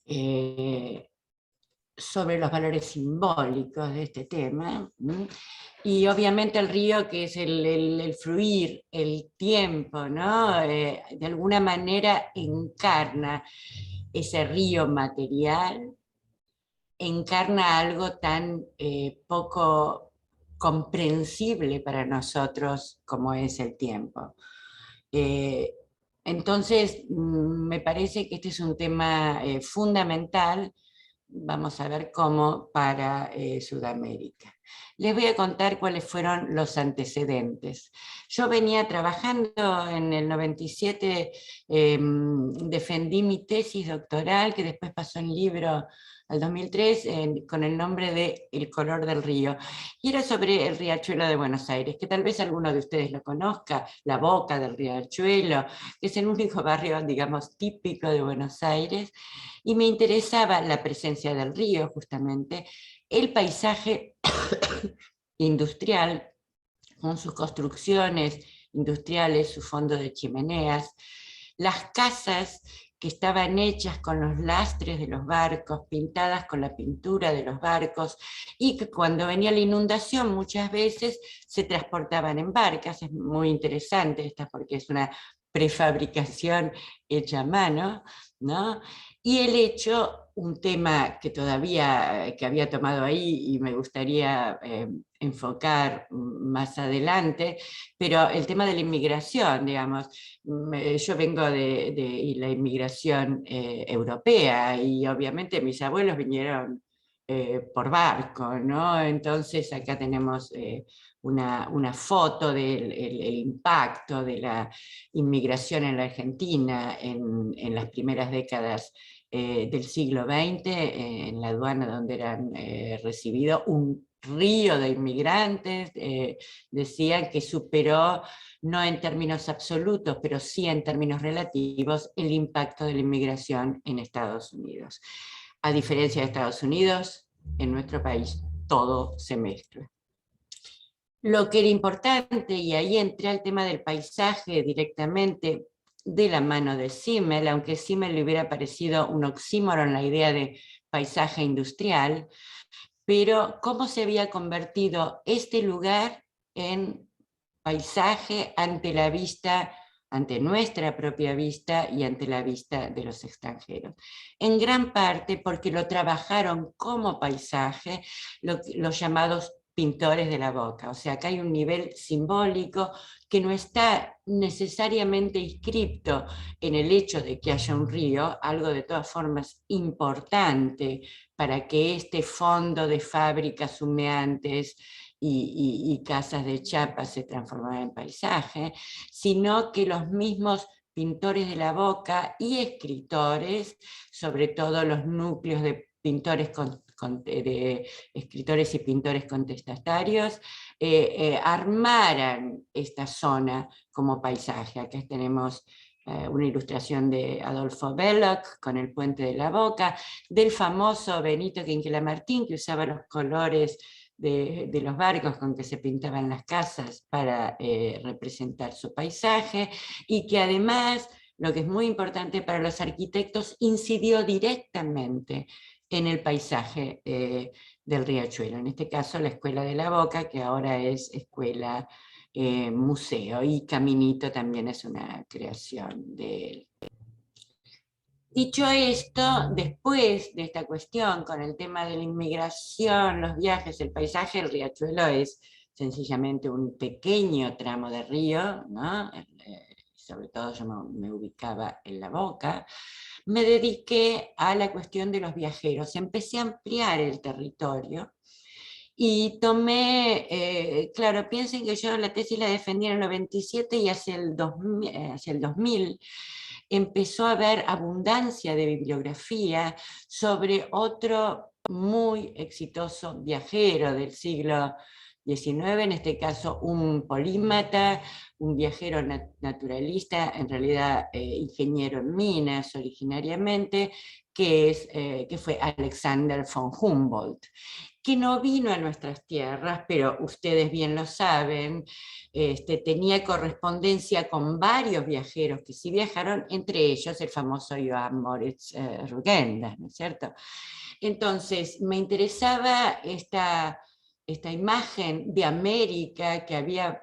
eh, sobre los valores simbólicos de este tema, y obviamente el río, que es el fluir, el tiempo, ¿no? De alguna manera encarna ese río material, encarna algo tan poco comprensible para nosotros como es el tiempo. Eh, entonces, me parece que este es un tema fundamental, vamos a ver cómo, para Sudamérica. Les voy a contar cuáles fueron los antecedentes. Yo venía trabajando en el 97, defendí mi tesis doctoral, que después pasó en libro al 2003, con el nombre de El color del río. Y era sobre el riachuelo de Buenos Aires, que tal vez alguno de ustedes lo conozca, la boca del riachuelo, que es el único barrio, digamos, típico de Buenos Aires, y me interesaba la presencia del río, justamente, el paisaje industrial, con sus construcciones industriales, su fondo de chimeneas, las casas que estaban hechas con los lastres de los barcos, pintadas con la pintura de los barcos, y que cuando venía la inundación muchas veces se transportaban en barcas. Es muy interesante esta porque es una prefabricación hecha a mano, ¿no? Y el hecho, un tema que todavía, que había tomado ahí y me gustaría enfocar más adelante, pero el tema de la inmigración, digamos, yo vengo de la inmigración europea, y obviamente mis abuelos vinieron por barco, ¿no? Entonces acá tenemos una foto del el impacto de la inmigración en la Argentina en las primeras décadas del siglo XX, en la aduana donde eran recibidos un río de inmigrantes. Decían que superó, no en términos absolutos, pero sí en términos relativos, el impacto de la inmigración en Estados Unidos. A diferencia de Estados Unidos, en nuestro país todo se mezcla. Lo que era importante, y ahí entré al tema del paisaje directamente de la mano de Simmel, aunque Simmel le hubiera parecido un oxímoron la idea de paisaje industrial, pero cómo se había convertido este lugar en paisaje ante la vista, ante nuestra propia vista y ante la vista de los extranjeros. En gran parte porque lo trabajaron como paisaje los llamados pintores de la boca. O sea, acá hay un nivel simbólico que no está necesariamente inscripto en el hecho de que haya un río, algo de todas formas importante para que este fondo de fábricas humeantes y casas de chapa se transformaran en paisaje, sino que los mismos pintores de la boca y escritores, sobre todo los núcleos de pintores de escritores y pintores contestatarios, armaran esta zona como paisaje. Acá tenemos una ilustración de Adolfo Belloc con el Puente de la Boca, del famoso Benito Quinquela-Martín, que usaba los colores de los barcos con que se pintaban las casas para representar su paisaje, y que además, lo que es muy importante para los arquitectos, incidió directamente en el paisaje del riachuelo, en este caso la Escuela de la Boca, que ahora es escuela museo, y Caminito también es una creación de él. Dicho esto, después de esta cuestión con el tema de la inmigración, los viajes, el paisaje, el riachuelo es sencillamente un pequeño tramo de río, ¿no? Sobre todo yo me ubicaba en la Boca. Me dediqué a la cuestión de los viajeros, empecé a ampliar el territorio y tomé, claro, piensen que yo la tesis la defendí en el 97, y hacia el 2000 empezó a haber abundancia de bibliografía sobre otro muy exitoso viajero del siglo XIX, en este caso un polímata, un viajero naturalista, en realidad ingeniero en minas originariamente, que fue Alexander von Humboldt, que no vino a nuestras tierras, pero ustedes bien lo saben, tenía correspondencia con varios viajeros que sí viajaron, entre ellos el famoso Johann Moritz Rugendas, ¿no es cierto? Entonces, me interesaba esta imagen de América que había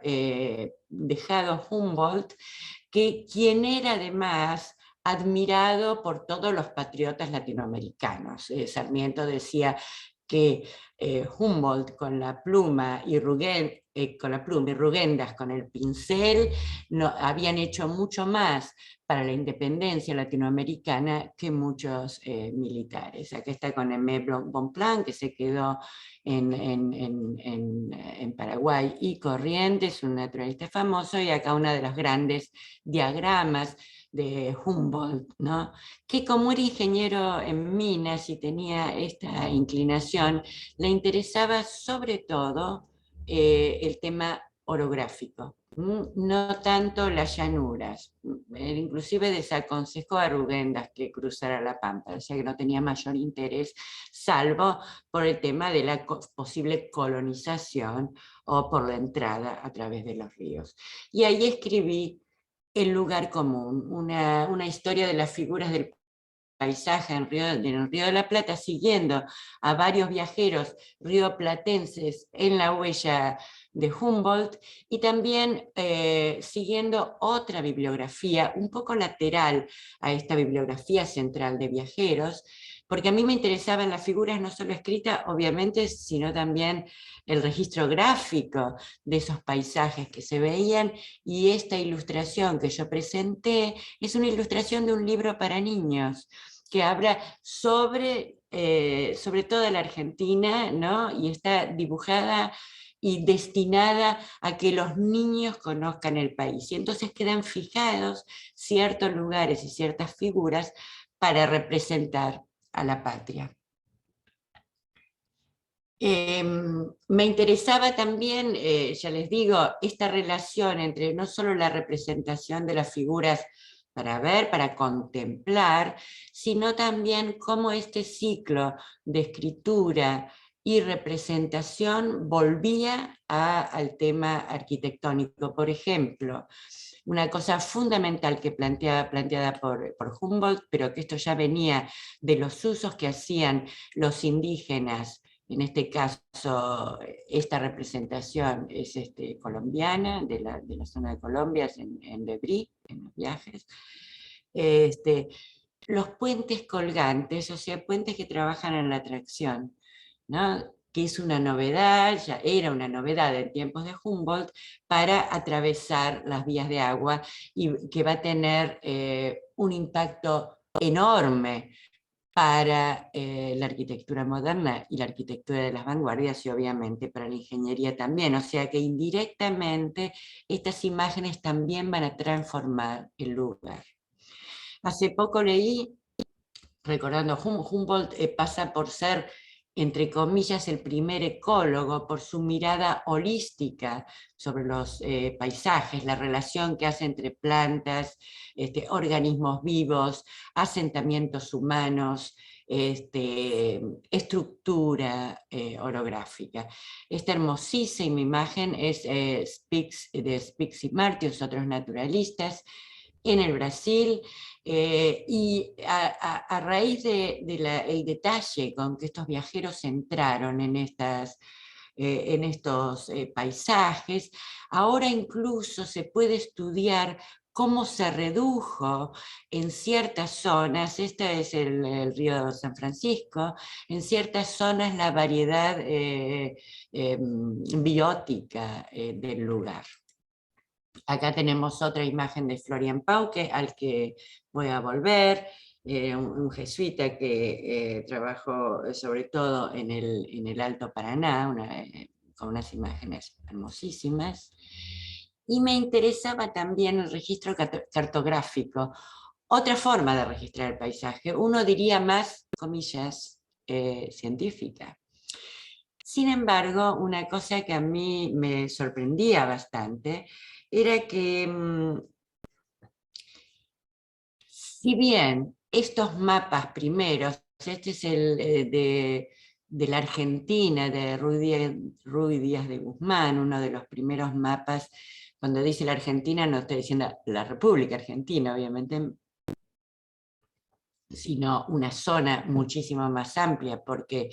dejado Humboldt, quien era además admirado por todos los patriotas latinoamericanos. Sarmiento decía que Humboldt con la pluma y Rugendas con el pincel habían hecho mucho más para la independencia latinoamericana que muchos militares. Aquí está con Aimé Bonpland, que se quedó en Paraguay, y Corrientes, un naturalista famoso, y acá uno de los grandes diagramas de Humboldt, ¿no? Que como era ingeniero en minas y tenía esta inclinación, le interesaba sobre todo el tema orográfico, no tanto las llanuras. Él inclusive desaconsejó a Rugendas que cruzara la Pampa, o sea que no tenía mayor interés, salvo por el tema de la posible colonización o por la entrada a través de los ríos. Y ahí escribí El lugar común, una historia de las figuras del paisaje en el Río de la Plata, siguiendo a varios viajeros rioplatenses en la huella de Humboldt, y también siguiendo otra bibliografía un poco lateral a esta bibliografía central de viajeros, porque a mí me interesaban las figuras no solo escritas, obviamente, sino también el registro gráfico de esos paisajes que se veían, y esta ilustración que yo presenté es una ilustración de un libro para niños, que habla sobre toda la Argentina, ¿no? Y está dibujada y destinada a que los niños conozcan el país. Y entonces quedan fijados ciertos lugares y ciertas figuras para representar a la patria. Me interesaba también, ya les digo, esta relación entre no solo la representación de las figuras para ver, para contemplar, sino también cómo este ciclo de escritura y representación volvía al tema arquitectónico. Por ejemplo, una cosa fundamental que planteada por Humboldt, pero que esto ya venía de los usos que hacían los indígenas. En este caso, esta representación es colombiana, de la zona de Colombia, en Debris, en los viajes. Los puentes colgantes, o sea, puentes que trabajan en la atracción, ¿no? Que es una novedad, ya era una novedad en tiempos de Humboldt, para atravesar las vías de agua, y que va a tener un impacto enorme para la arquitectura moderna y la arquitectura de las vanguardias, y obviamente para la ingeniería también. O sea que indirectamente estas imágenes también van a transformar el lugar. Hace poco leí, recordando, Humboldt pasa por ser, entre comillas, el primer ecólogo por su mirada holística sobre los paisajes, la relación que hace entre plantas, organismos vivos, asentamientos humanos, estructura orográfica. Esta hermosísima imagen es de Spix y Martius, otros naturalistas, en el Brasil, y a raíz del detalle con que estos viajeros entraron en estos paisajes, ahora incluso se puede estudiar cómo se redujo en ciertas zonas, este es el río de San Francisco, en ciertas zonas la variedad biótica del lugar. Acá tenemos otra imagen de Florian Pauque, al que voy a volver, un jesuita que trabajó sobre todo en el Alto Paraná, con unas imágenes hermosísimas. Y me interesaba también el registro cartográfico, otra forma de registrar el paisaje, uno diría más, comillas, científica. Sin embargo, una cosa que a mí me sorprendía bastante era que, si bien estos mapas primeros, este es el de la Argentina, de Ruy Díaz de Guzmán, uno de los primeros mapas. Cuando dice la Argentina no estoy diciendo la República Argentina, obviamente, sino una zona muchísimo más amplia, porque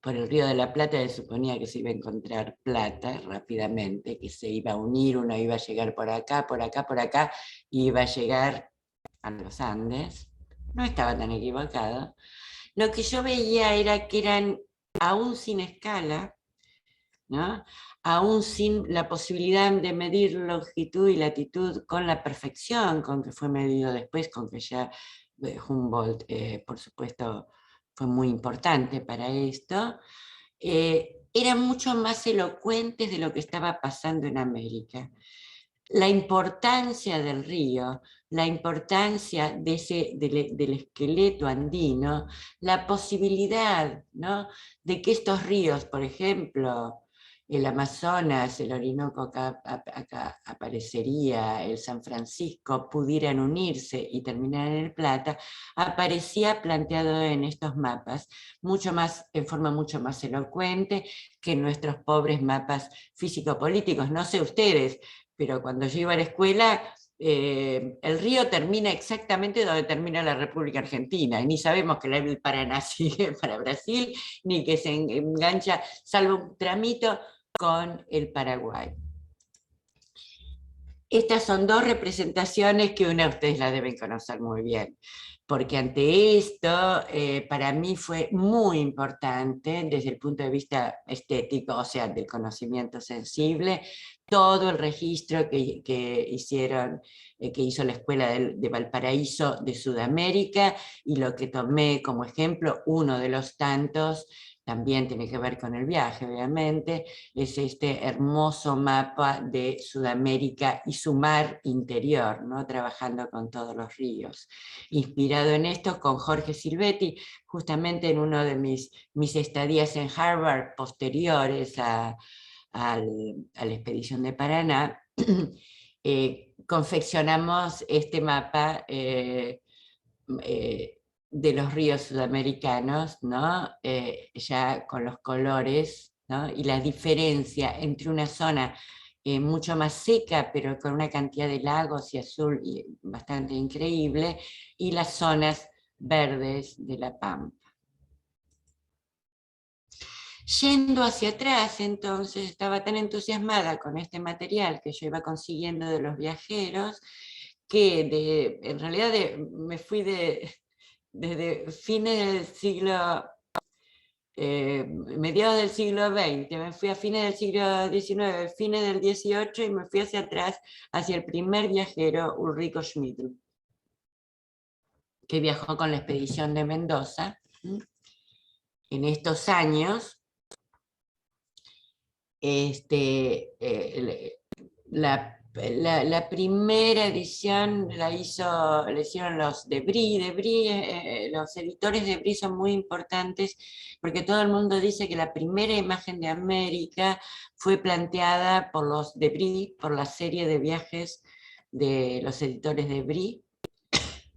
por el Río de la Plata se suponía que se iba a encontrar plata rápidamente, que se iba a unir, uno iba a llegar por acá, por acá, por acá, y iba a llegar a los Andes. No estaba tan equivocado. Lo que yo veía era que eran, aún sin escala, ¿no? Aún sin la posibilidad de medir longitud y latitud con la perfección con que fue medido después, con que ya Humboldt, por supuesto, fue muy importante para esto, eran mucho más elocuentes de lo que estaba pasando en América. La importancia del río, la importancia del esqueleto andino, la posibilidad, ¿no?, de que estos ríos, por ejemplo, el Amazonas, el Orinoco, acá aparecería, el San Francisco, pudieran unirse y terminar en el Plata, aparecía planteado en estos mapas, mucho más, en forma mucho más elocuente que en nuestros pobres mapas físico-políticos. No sé ustedes, pero cuando yo iba a la escuela, el río termina exactamente donde termina la República Argentina, y ni sabemos que el Paraná sigue para Brasil, ni que se engancha, salvo un tramito, con el Paraguay. Estas son dos representaciones que una de ustedes la deben conocer muy bien, porque ante esto para mí fue muy importante desde el punto de vista estético, o sea, del conocimiento sensible, todo el registro que hicieron, que hizo la Escuela de Valparaíso de Sudamérica, y lo que tomé como ejemplo, uno de los tantos, también tiene que ver con el viaje, obviamente, es este hermoso mapa de Sudamérica y su mar interior, ¿no?, trabajando con todos los ríos. Inspirado en esto con Jorge Silvetti, justamente en uno de mis estadías en Harvard posteriores a la expedición de Paraná, confeccionamos este mapa de los ríos sudamericanos, ¿no?, ya con los colores, ¿no?, y la diferencia entre una zona mucho más seca, pero con una cantidad de lagos y azul bastante increíble, y las zonas verdes de la Pampa. Yendo hacia atrás, entonces, estaba tan entusiasmada con este material que yo iba consiguiendo de los viajeros, que en realidad me fui desde fines del siglo, mediados del siglo XX, me fui a fines del siglo XIX, fines del XVIII, y me fui hacia atrás, hacia el primer viajero, Ulrico Schmidl, que viajó con la expedición de Mendoza. En estos años, la primera edición la hicieron los de Brie. Los editores de Brie son muy importantes, porque todo el mundo dice que la primera imagen de América fue planteada por los de Brie, por la serie de viajes de los editores de Brie,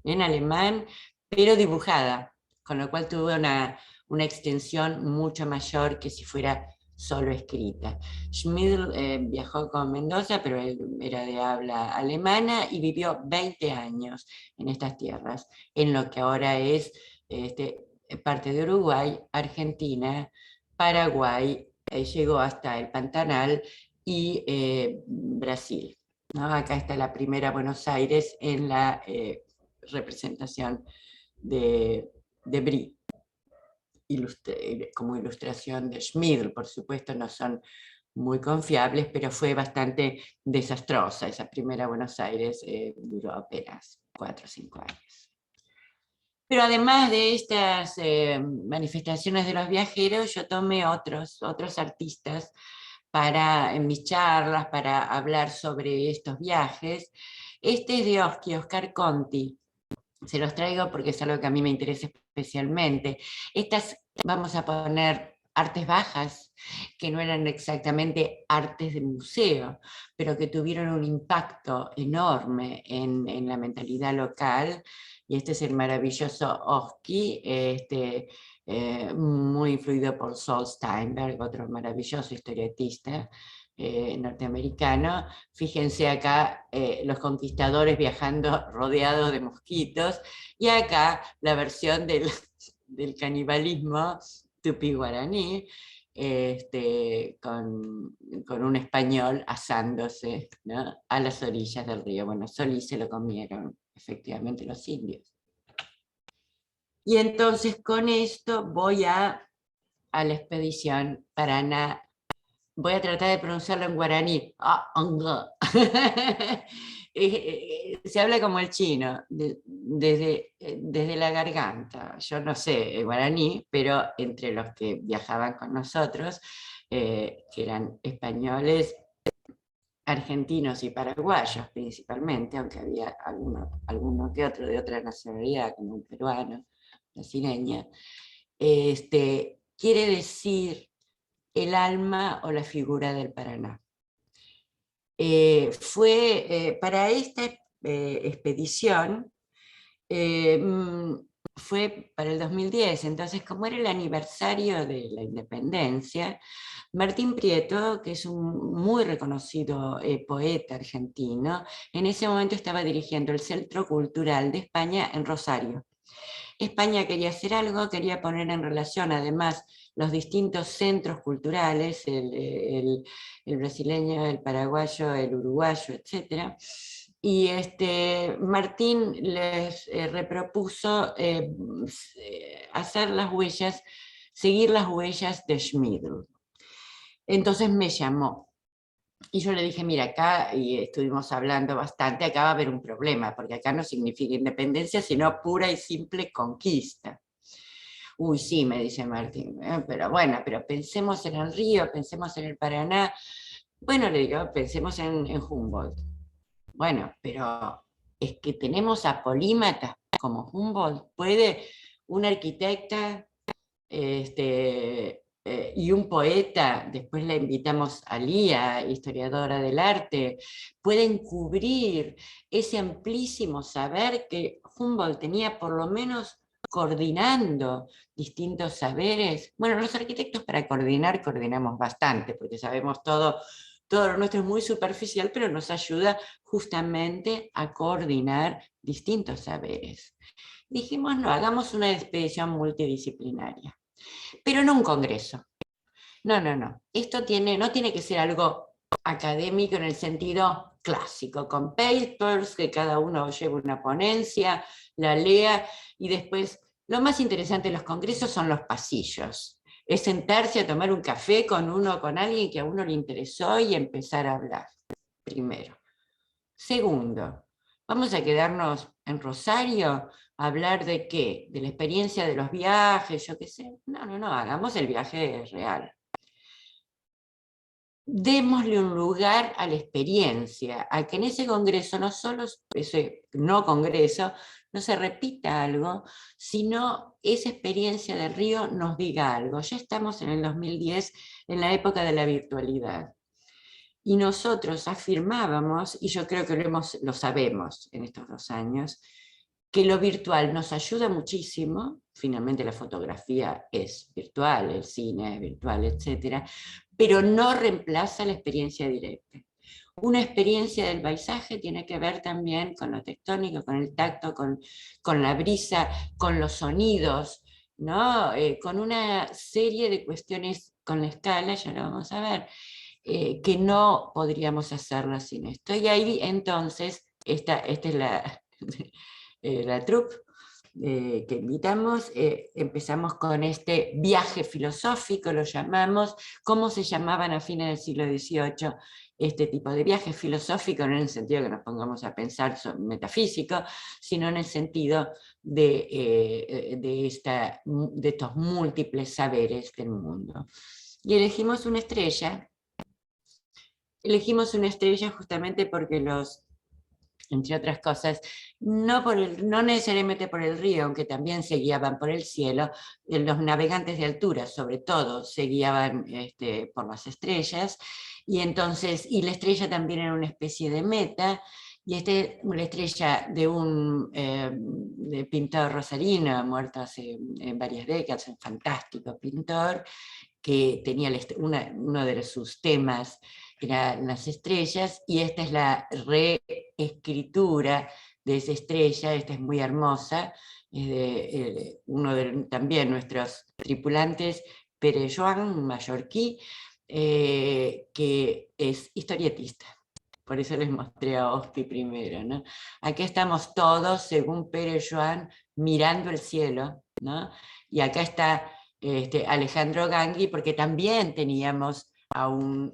en alemán, pero dibujada, con lo cual tuvo una extensión mucho mayor que si fuera solo escrita. Schmidl viajó con Mendoza, pero él era de habla alemana y vivió 20 años en estas tierras, en lo que ahora es parte de Uruguay, Argentina, Paraguay, llegó hasta el Pantanal y Brasil, ¿no? Acá está la primera Buenos Aires en la representación de Brie, como ilustración de Schmidl. Por supuesto no son muy confiables, pero fue bastante desastrosa. Esa primera Buenos Aires duró apenas 4 o 5 años. Pero además de estas manifestaciones de los viajeros, yo tomé otros artistas en mis charlas para hablar sobre estos viajes. Este es de Oscar Conti. Se los traigo porque es algo que a mí me interesa especialmente. Estas, vamos a poner artes bajas, que no eran exactamente artes de museo, pero que tuvieron un impacto enorme en la mentalidad local. Y este es el maravilloso Oski, muy influido por Saul Steinberg, otro maravilloso historietista norteamericano. Fíjense acá los conquistadores viajando rodeados de mosquitos, y acá la versión del canibalismo tupi-guaraní, con un español asándose, ¿no?, a las orillas del río. Bueno, Solís se lo comieron efectivamente los indios. Y entonces con esto voy a la expedición Paraná. Voy a tratar de pronunciarlo en guaraní. Se habla como el chino, desde la garganta. Yo no sé el guaraní, pero entre los que viajaban con nosotros, que eran españoles, argentinos y paraguayos principalmente, aunque había alguno que otro de otra nacionalidad, como un peruano, brasileña, quiere decir el alma o la figura del Paraná. Para esta expedición, fue para el 2010, entonces como era el aniversario de la independencia, Martín Prieto, que es un muy reconocido poeta argentino, en ese momento estaba dirigiendo el Centro Cultural de España en Rosario. España quería hacer algo, quería poner en relación además los distintos centros culturales, el brasileño, el paraguayo, el uruguayo, etc. Y Martín les repropuso hacer las huellas, seguir las huellas de Schmidl. Entonces me llamó. Y yo le dije, mira, acá, y estuvimos hablando bastante, acá va a haber un problema, porque acá no significa independencia, sino pura y simple conquista. Uy, sí, me dice Martín, pero bueno, pero pensemos en el río, pensemos en el Paraná. Bueno, le digo, pensemos en Humboldt. Bueno, pero es que tenemos a polímatas como Humboldt. ¿Puede una arquitecta y un poeta, después la invitamos a Lía, historiadora del arte, pueden cubrir ese amplísimo saber que Humboldt tenía, por lo menos coordinando distintos saberes? Bueno, los arquitectos para coordinar, coordinamos bastante, porque sabemos todo lo nuestro es muy superficial, pero nos ayuda justamente a coordinar distintos saberes. Dijimos, no, hagamos una expedición multidisciplinaria, pero no un congreso. No, no, no. Esto no tiene que ser algo académico en el sentido clásico, con papers, que cada uno lleve una ponencia, la lea, y después, lo más interesante de los congresos son los pasillos. Es sentarse a tomar un café con alguien que a uno le interesó y empezar a hablar, primero. Segundo, vamos a quedarnos en Rosario a hablar de qué, de la experiencia de los viajes, yo qué sé. No, no, no, hagamos el viaje real. Démosle un lugar a la experiencia, a que en ese congreso, no solo ese no congreso, no se repita algo, sino esa experiencia del río nos diga algo. Ya estamos en el 2010, en la época de la virtualidad. Y nosotros afirmábamos, y yo creo que lo sabemos en estos 2 años, que lo virtual nos ayuda muchísimo. Finalmente la fotografía es virtual, el cine es virtual, etc. Pero no reemplaza la experiencia directa. Una experiencia del paisaje tiene que ver también con lo tectónico, con el tacto, con la brisa, con los sonidos, ¿no? Con una serie de cuestiones con la escala, ya lo vamos a ver, que no podríamos hacerlo sin esto. Y ahí entonces, esta es la troupe que invitamos, empezamos con este viaje filosófico, lo llamamos. ¿Cómo se llamaban a fines del siglo XVIII este tipo de viaje filosófico? No en el sentido que nos pongamos a pensar sobre metafísico, sino en el sentido de estos múltiples saberes del mundo. Y elegimos una estrella justamente porque los entre otras cosas, no necesariamente por el río, aunque también se guiaban por el cielo. Los navegantes de altura, sobre todo, se guiaban por las estrellas, y la estrella también era una especie de meta, y una estrella de un de pintor rosarino, muerto hace varias décadas, un fantástico pintor, que tenía uno de sus temas eran las estrellas, y esta es la reescritura de esa estrella. Esta es muy hermosa, es de uno de también nuestros tripulantes, Pere Joan, un mallorquí, que es historietista. Por eso les mostré a Ospi primero, ¿no? Aquí estamos todos, según Pere Joan, mirando el cielo, ¿no? Y acá está Alejandro Gangui, porque también teníamos a un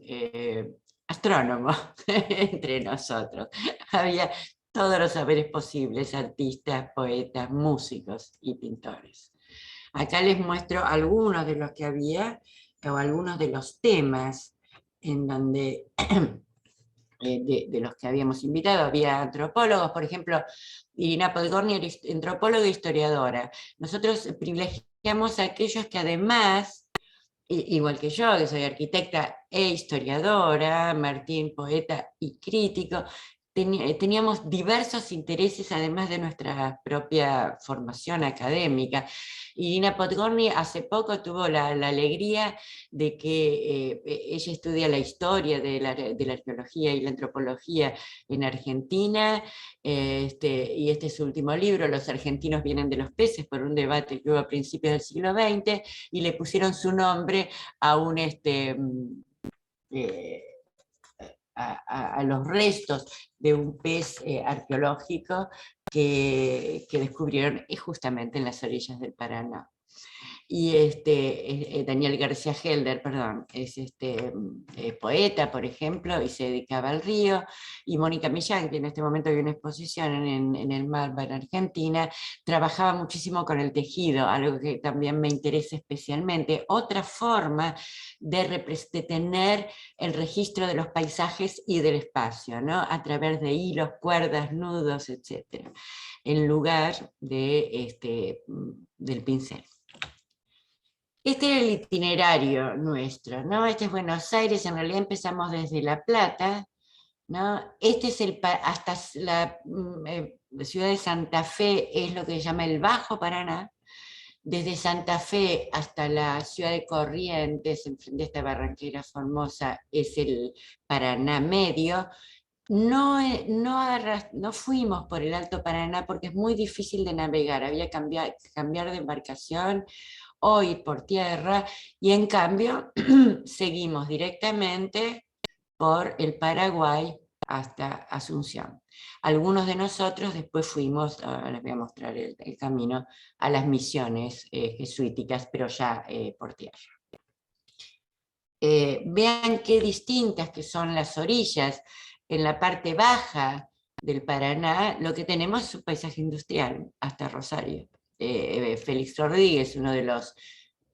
astrónomo entre nosotros. Había todos los saberes posibles, artistas, poetas, músicos y pintores. Acá les muestro algunos de los que había, o algunos de los temas en donde de los que habíamos invitado. Había antropólogos, por ejemplo, Irina Podgorny, antropóloga e historiadora. Nosotros privilegiamos a aquellos que además, igual que yo, que soy arquitecta e historiadora, Martín, poeta y crítico, teníamos diversos intereses además de nuestra propia formación académica. Irina Podgorny hace poco tuvo la alegría de que ella estudia la historia de la arqueología y la antropología en Argentina, y este es su último libro, Los argentinos vienen de los peces, por un debate que hubo a principios del siglo XX, y le pusieron su nombre a un a los restos de un pez arqueológico que descubrieron justamente en las orillas del Paraná. Y Daniel García Helder, perdón, es poeta, por ejemplo, y se dedicaba al río, y Mónica Millán, que en este momento hay una exposición en el Malva, en Argentina, trabajaba muchísimo con el tejido, algo que también me interesa especialmente, otra forma de tener el registro de los paisajes y del espacio, ¿no? A través de hilos, cuerdas, nudos, etc., en lugar del pincel. Este era el itinerario nuestro, ¿no? Este es Buenos Aires, en realidad empezamos desde La Plata, ¿no? Este es hasta la ciudad de Santa Fe, es lo que se llama el Bajo Paraná. Desde Santa Fe hasta la ciudad de Corrientes, enfrente de esta barranquera formosa, es el Paraná Medio. No fuimos por el Alto Paraná porque es muy difícil de navegar, había que cambiar de embarcación o ir por tierra, y en cambio seguimos directamente por el Paraguay hasta Asunción. Algunos de nosotros después fuimos, les voy a mostrar el camino, a las misiones jesuíticas, pero ya por tierra. Vean qué distintas que son las orillas. En la parte baja del Paraná lo que tenemos es un paisaje industrial, hasta Rosario. Félix Rodríguez, uno de los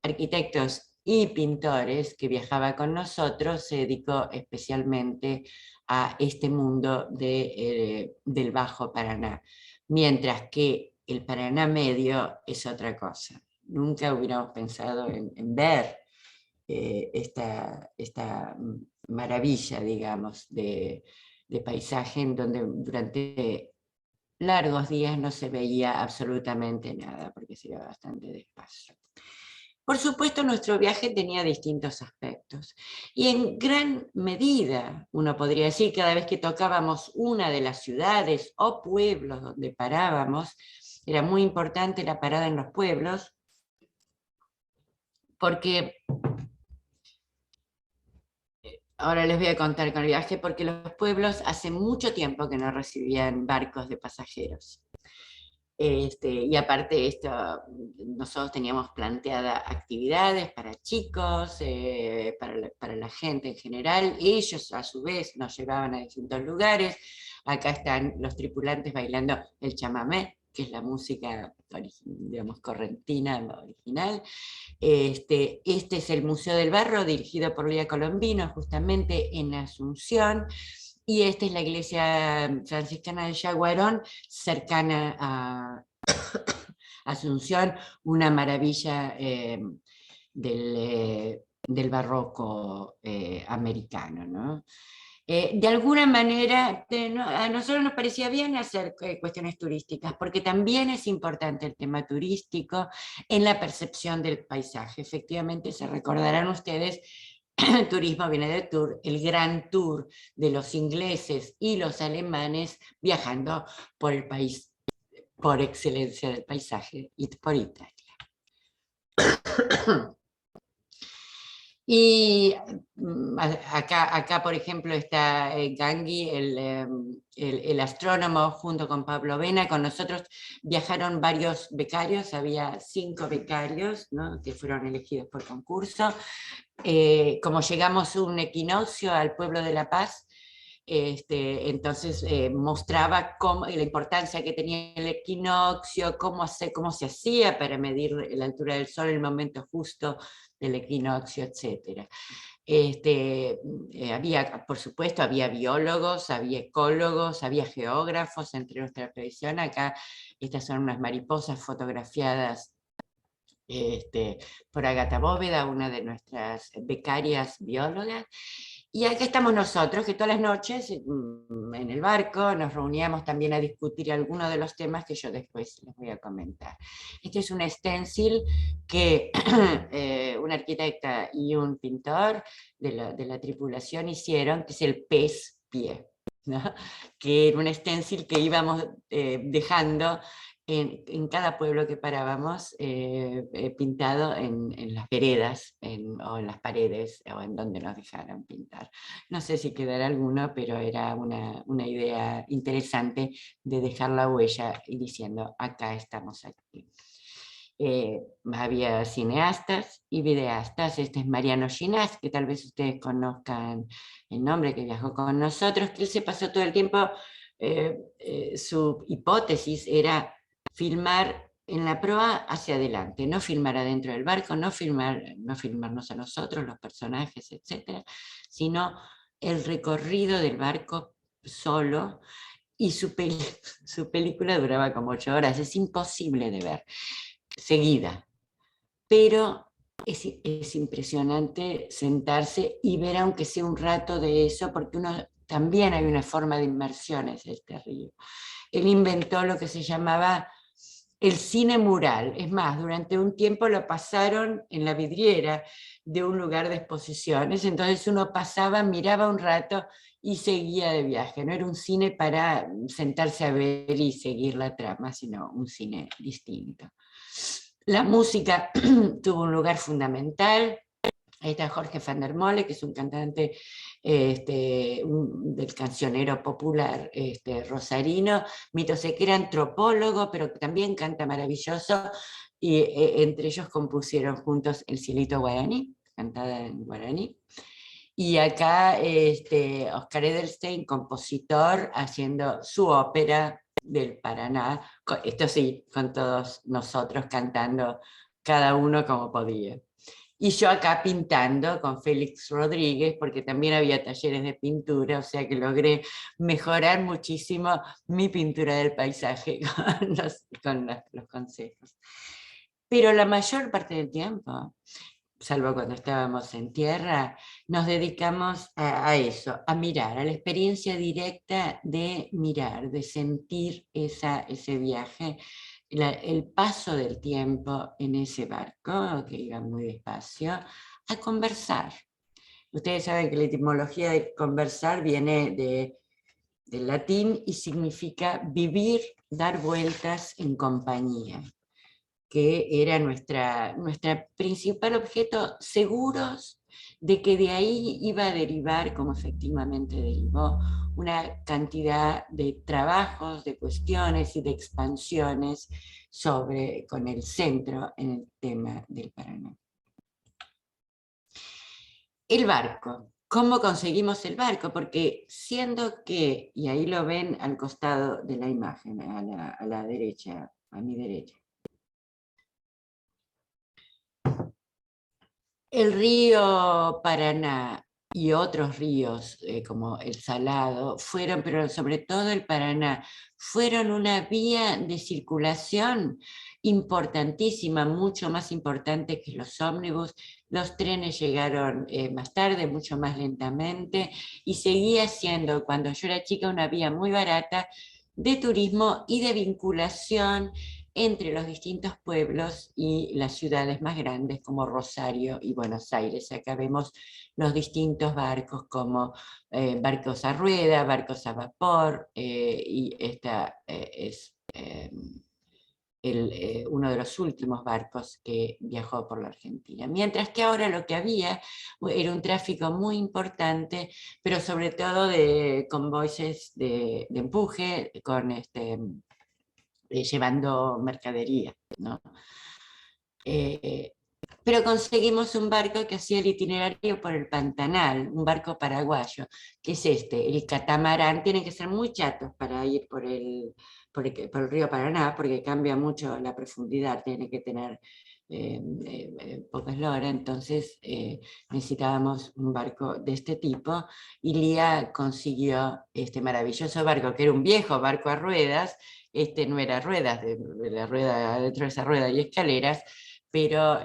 arquitectos y pintores que viajaba con nosotros, se dedicó especialmente a este mundo del Bajo Paraná, mientras que el Paraná Medio es otra cosa. Nunca hubiéramos pensado en ver esta maravilla, digamos, de paisaje en donde durante largos días no se veía absolutamente nada, porque se iba bastante despacio. Por supuesto, nuestro viaje tenía distintos aspectos, y en gran medida, uno podría decir, cada vez que tocábamos una de las ciudades o pueblos donde parábamos, era muy importante la parada en los pueblos, porque ahora les voy a contar con el viaje, porque los pueblos hace mucho tiempo que no recibían barcos de pasajeros. Y aparte esto, nosotros teníamos planteadas actividades para chicos, para la gente en general. Ellos a su vez nos llevaban a distintos lugares. Acá están los tripulantes bailando el chamamé, que es la música, digamos, correntina original. Este es el Museo del Barro, dirigido por Lía Colombino, justamente en Asunción. Y esta es la iglesia franciscana de Yaguarón, cercana a Asunción, una maravilla del barroco americano, ¿no? De alguna manera, a nosotros nos parecía bien hacer cuestiones turísticas, porque también es importante el tema turístico en la percepción del paisaje. Efectivamente, se recordarán ustedes, turismo viene de tour, el gran tour de los ingleses y los alemanes viajando por el país por excelencia del paisaje, y por Italia. Y acá, por ejemplo, está Gangui, el astrónomo, junto con Pablo Vena. Con nosotros viajaron varios becarios, había 5 becarios, ¿no?, que fueron elegidos por concurso. Como llegamos un equinoccio al pueblo de La Paz, entonces mostraba la importancia que tenía el equinoccio, cómo se hacía para medir la altura del sol en el momento justo del equinoccio, etc. Por supuesto, había biólogos, había ecólogos, había geógrafos entre nuestra tradición. Acá estas son unas mariposas fotografiadas por Agata Bóveda, una de nuestras becarias biólogas. Y acá estamos nosotros, que todas las noches en el barco nos reuníamos también a discutir algunos de los temas que yo después les voy a comentar. Este es un stencil que una arquitecta y un pintor de la tripulación hicieron, que es el pez pie, ¿no?, que era un stencil que íbamos dejando en cada pueblo que parábamos, pintado en las veredas o en las paredes o en donde nos dejaran pintar. No sé si quedará alguno, pero era una idea interesante de dejar la huella y diciendo, acá estamos aquí. Había cineastas y videastas. Este es Mariano Ginás, que tal vez ustedes conozcan el nombre, que viajó con nosotros, que él se pasó todo el tiempo, su hipótesis era filmar en la proa hacia adelante, no filmar adentro del barco, no filmarnos a nosotros, los personajes, etc., sino el recorrido del barco solo, y su película duraba como 8 horas, es imposible de ver seguida, pero es impresionante sentarse y ver aunque sea un rato de eso, porque también hay una forma de inmersión en este río. Él inventó lo que se llamaba el cine mural. Es más, durante un tiempo lo pasaron en la vidriera de un lugar de exposiciones, entonces uno pasaba, miraba un rato y seguía de viaje. No era un cine para sentarse a ver y seguir la trama, sino un cine distinto. La música tuvo un lugar fundamental. Ahí está Jorge van der Molle, que es un cantante del cancionero popular rosarino. Mito Sequera, antropólogo, pero que también canta maravilloso, y entre ellos compusieron juntos El Cielito Guaraní, cantada en guaraní. Y acá Oscar Edelstein, compositor, haciendo su ópera del Paraná, esto sí, con todos nosotros cantando, cada uno como podía. Y yo acá pintando con Félix Rodríguez, porque también había talleres de pintura, o sea que logré mejorar muchísimo mi pintura del paisaje con los consejos. Pero la mayor parte del tiempo, salvo cuando estábamos en tierra, nos dedicamos a eso, a mirar, a la experiencia directa de mirar, de sentir ese viaje, el paso del tiempo en ese barco, que iba muy despacio, a conversar. Ustedes saben que la etimología de conversar viene del latín y significa vivir, dar vueltas en compañía, que era nuestra principal objeto, seguros de que de ahí iba a derivar, como efectivamente derivó, una cantidad de trabajos, de cuestiones y de expansiones con el centro en el tema del Paraná. El barco. ¿Cómo conseguimos el barco? Porque siendo que, y ahí lo ven al costado de la imagen, a la derecha, a mi derecha, el río Paraná y otros ríos como el Salado, fueron, pero sobre todo el Paraná, fueron una vía de circulación importantísima, mucho más importante que los ómnibus. Los trenes llegaron más tarde, mucho más lentamente, y seguía siendo, cuando yo era chica, una vía muy barata de turismo y de vinculación entre los distintos pueblos y las ciudades más grandes como Rosario y Buenos Aires. Acá vemos los distintos barcos como barcos a rueda, barcos a vapor, y esta es uno de los últimos barcos que viajó por la Argentina. Mientras que ahora lo que había era un tráfico muy importante, pero sobre todo de convoyes de empuje, con llevando mercadería, ¿no? Pero conseguimos un barco que hacía el itinerario por el Pantanal, un barco paraguayo, que es el catamarán. Tienen que ser muy chatos para ir por el río Paraná, porque cambia mucho la profundidad, tiene que tener poca eslora, entonces necesitábamos un barco de este tipo, y Lía consiguió este maravilloso barco, que era un viejo barco a ruedas. No era ruedas, dentro de esa rueda y escaleras, pero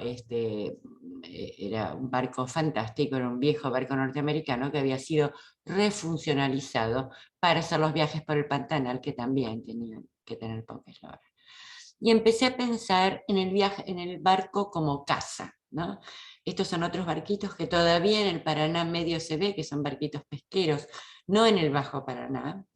era un barco fantástico, era un viejo barco norteamericano que había sido refuncionalizado para hacer los viajes por el Pantanal, que también tenían que tener poca eslora. Y empecé a pensar en el viaje, en el barco como casa, ¿no? Estos son otros barquitos que todavía en el Paraná medio se ve, que son barquitos pesqueros, no en el Bajo Paraná.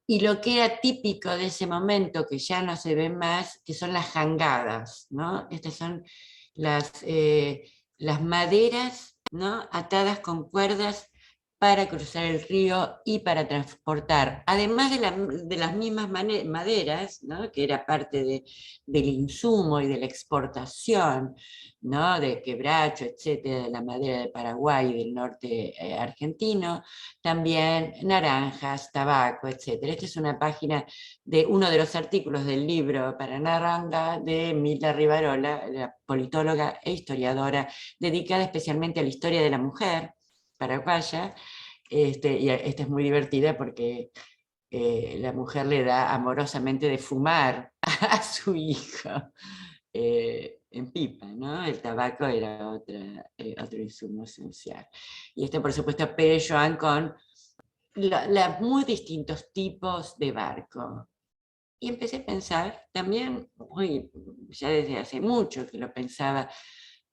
Y lo que era típico de ese momento, que ya no se ve más, que son las jangadas, ¿no? Estas son las maderas, ¿no?, atadas con cuerdas para cruzar el río y para transportar, además de las mismas maderas, ¿no?, que era parte del insumo y de la exportación, ¿no?, de quebracho, etcétera, de la madera de Paraguay y del norte argentino, también naranjas, tabaco, etcétera. Esta es una página de uno de los artículos del libro Paranaranga de Milda Rivarola, la politóloga e historiadora, dedicada especialmente a la historia de la mujer paraguaya. Y esta es muy divertida porque la mujer le da amorosamente de fumar a su hijo en pipa, ¿no? El tabaco era otro insumo esencial. Y por supuesto, Pérez Joan con muy distintos tipos de barco. Y empecé a pensar también, ya desde hace mucho que lo pensaba,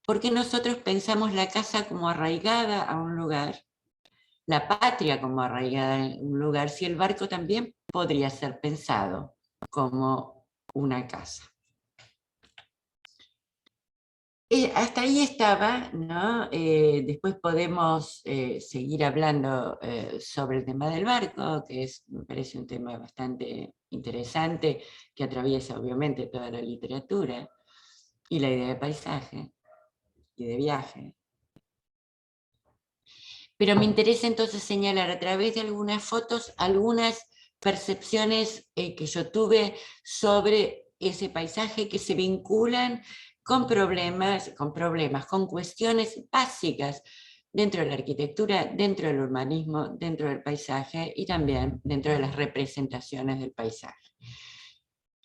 ¿por qué nosotros pensamos la casa como arraigada a un lugar, la patria como arraigada en un lugar, si el barco también podría ser pensado como una casa? Hasta ahí estaba, ¿no? Después podemos seguir hablando sobre el tema del barco, que me parece un tema bastante interesante, que atraviesa obviamente toda la literatura, y la idea de paisaje y de viaje. Pero me interesa entonces señalar a través de algunas fotos algunas percepciones que yo tuve sobre ese paisaje, que se vinculan con problemas, con cuestiones básicas dentro de la arquitectura, dentro del urbanismo, dentro del paisaje y también dentro de las representaciones del paisaje.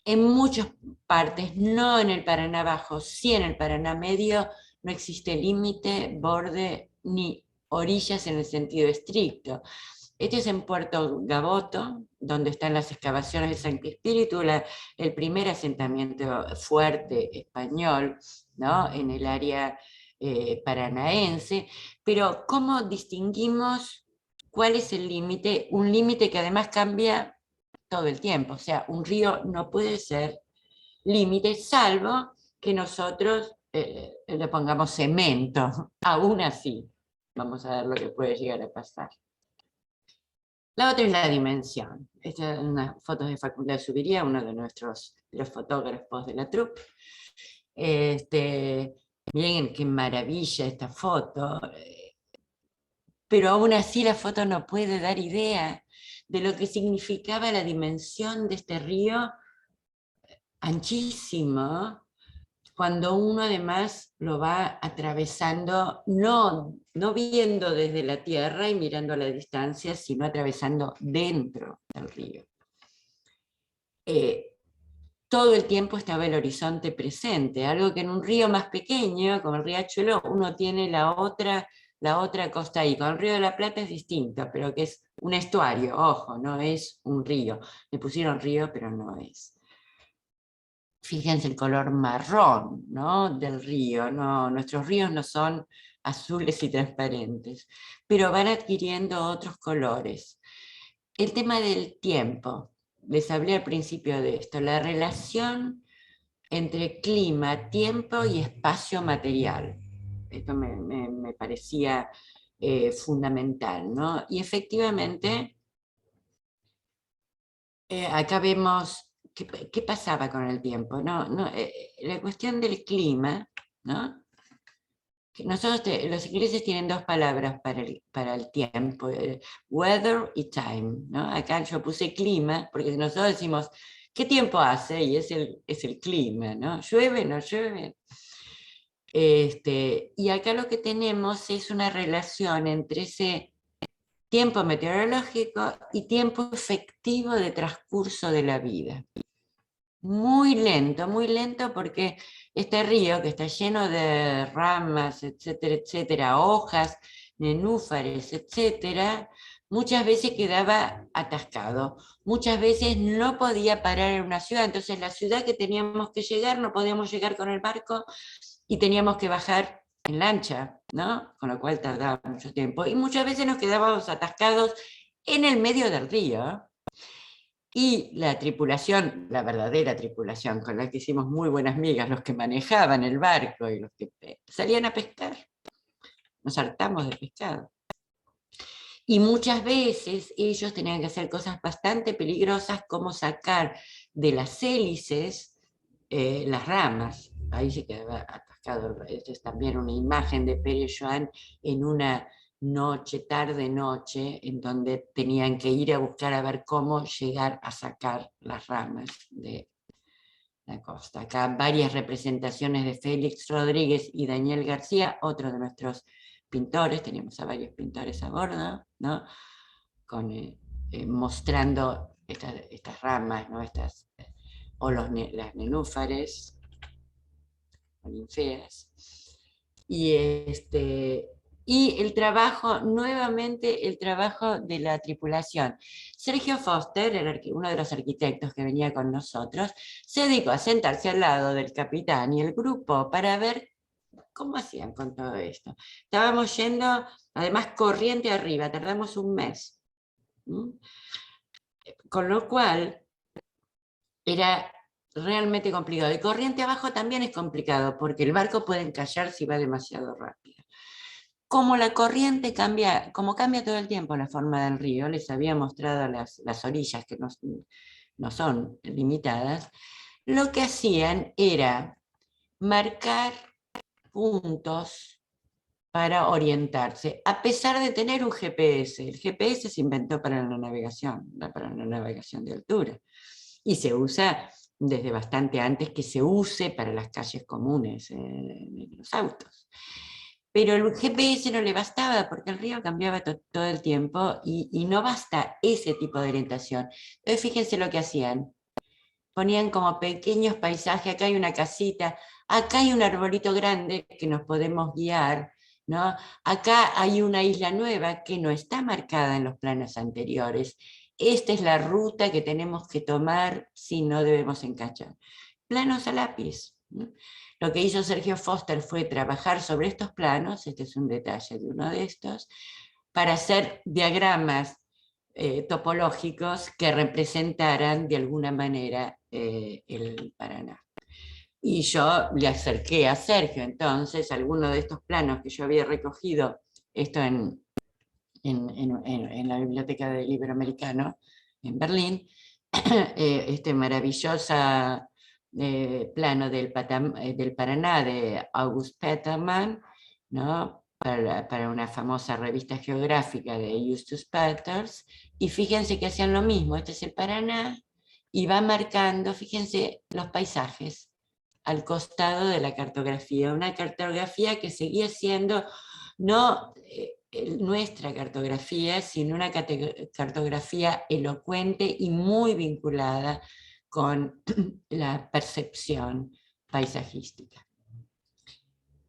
En muchas partes, no en el Paraná Bajo, sí en el Paraná Medio, no existe límite, borde ni orillas en el sentido estricto. Este es en Puerto Gaboto, donde están las excavaciones de San Espíritu, el primer asentamiento fuerte español, ¿no?, en el área paranaense. Pero ¿cómo distinguimos cuál es el límite? Un límite que además cambia todo el tiempo. O sea, un río no puede ser límite, salvo que nosotros le pongamos cemento. Aún así, vamos a ver lo que puede llegar a pasar. La otra es la dimensión. Esta es una foto de Facundo Subiría, uno de los fotógrafos de la troupe. Miren qué maravilla esta foto, pero aún así la foto no puede dar idea de lo que significaba la dimensión de este río anchísimo, cuando uno además lo va atravesando, no viendo desde la tierra y mirando a la distancia, sino atravesando dentro del río. Todo el tiempo estaba el horizonte presente, algo que en un río más pequeño, como el Riachuelo, uno tiene la otra costa ahí. Con el Río de la Plata es distinto, pero que es un estuario, ojo, no es un río. Le pusieron río, pero no es. Fíjense el color marrón, ¿no?, del río. No, nuestros ríos no son azules y transparentes, pero van adquiriendo otros colores. El tema del tiempo. Les hablé al principio de esto, la relación entre clima, tiempo y espacio material. Esto me parecía fundamental, ¿no? Y efectivamente, acá vemos qué pasaba con el tiempo, ¿no? La cuestión del clima, ¿no? Que nosotros, los ingleses tienen dos palabras para el tiempo, weather y time, ¿no? Acá yo puse clima, porque nosotros decimos, ¿qué tiempo hace? Y es el clima, ¿no? ¿Llueve? ¿No llueve? Y acá lo que tenemos es una relación entre ese tiempo meteorológico y tiempo efectivo de transcurso de la vida. Muy lento, porque este río que está lleno de ramas, etcétera, etcétera, hojas, nenúfares, etcétera, muchas veces quedaba atascado, muchas veces no podía parar en una ciudad, entonces la ciudad que teníamos que llegar no podíamos llegar con el barco y teníamos que bajar en lancha, ¿no? Con lo cual tardaba mucho tiempo, y muchas veces nos quedábamos atascados en el medio del río. Y la tripulación, la verdadera tripulación, con la que hicimos muy buenas migas, los que manejaban el barco y los que salían a pescar, nos hartamos de pescado. Y muchas veces ellos tenían que hacer cosas bastante peligrosas, como sacar de las hélices las ramas. Ahí se quedaba atascado. Esta es también una imagen de Pérez Joan en una tarde-noche, en donde tenían que ir a buscar a ver cómo llegar a sacar las ramas de la costa. Acá varias representaciones de Félix Rodríguez y Daniel García, otro de nuestros pintores, teníamos a varios pintores a bordo, ¿no? Mostrando estas ramas, ¿no? O las nenúfares, o ninfeas. Y el trabajo, nuevamente el trabajo de la tripulación. Sergio Foster, uno de los arquitectos que venía con nosotros, se dedicó a sentarse al lado del capitán y el grupo para ver cómo hacían con todo esto. Estábamos yendo, además, corriente arriba, tardamos un mes. Con lo cual, era realmente complicado. Y corriente abajo también es complicado, porque el barco puede encallar si va demasiado rápido. Como la corriente cambia, como cambia todo el tiempo la forma del río, les había mostrado las orillas que no son limitadas, lo que hacían era marcar puntos para orientarse, a pesar de tener un GPS. El GPS se inventó para la navegación de altura, y se usa desde bastante antes que se use para las calles comunes de los autos. Pero el GPS no le bastaba, porque el río cambiaba todo el tiempo, y no basta ese tipo de orientación. Entonces fíjense lo que hacían. Ponían como pequeños paisajes, acá hay una casita, acá hay un arbolito grande que nos podemos guiar, ¿no? Acá hay una isla nueva que no está marcada en los planos anteriores. Esta es la ruta que tenemos que tomar si no debemos encachar. Planos a lápiz, ¿no? Lo que hizo Sergio Foster fue trabajar sobre estos planos, este es un detalle de uno de estos, para hacer diagramas topológicos que representaran de alguna manera el Paraná. Y yo le acerqué a Sergio entonces algunos de estos planos que yo había recogido, esto en la Biblioteca del Iberoamericano en Berlín, este maravilloso plano del Paraná de August Petermann, ¿no? Para una famosa revista geográfica de Justus Peters, y fíjense que hacían lo mismo. Este es el Paraná, y va marcando, fíjense, los paisajes. al costado de la cartografía, una cartografía que seguía siendo no nuestra cartografía, sino una cartografía elocuente y muy vinculada con la percepción paisajística.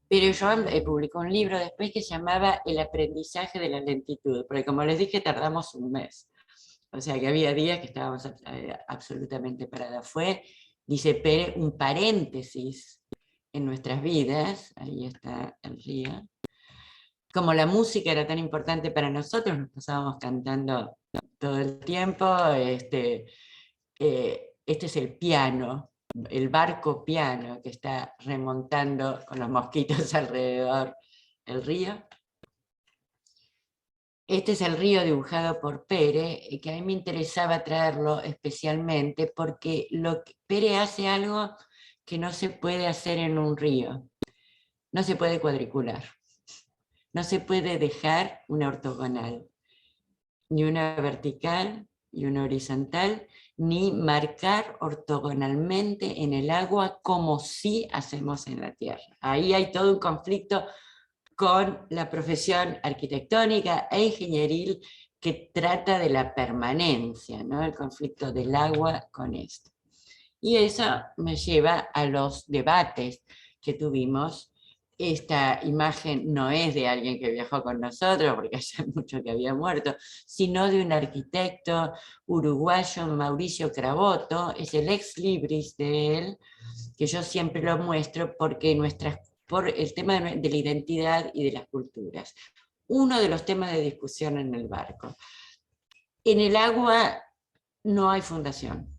Pero yo publicé un libro después que se llamaba El aprendizaje de la lentitud, porque como les dije tardamos un mes. O sea que había días que estábamos absolutamente paradas. Fue, dice Pérez, un paréntesis en nuestras vidas, ahí está el río. Como la música era tan importante para nosotros, nos pasábamos cantando todo el tiempo. Este es el piano, el barco piano que está remontando con los mosquitos alrededor el río. Este es el río dibujado por Pérez, que a mí me interesaba traerlo especialmente porque Pérez hace algo que no se puede hacer en un río. No se puede cuadricular. No se puede dejar una ortogonal, ni una vertical y una horizontal, ni marcar ortogonalmente en el agua como sí hacemos en la tierra. Ahí hay todo un conflicto con la profesión arquitectónica e ingenieril que trata de la permanencia, ¿no? El conflicto del agua con esto. Y eso me lleva a los debates que tuvimos. Esta imagen no es de alguien que viajó con nosotros, porque hace mucho que había muerto, sino de un arquitecto uruguayo, Mauricio Craboto, es el ex libris de él, que yo siempre lo muestro porque por el tema de la identidad y de las culturas. Uno de los temas de discusión en el barco. En el agua no hay fundación.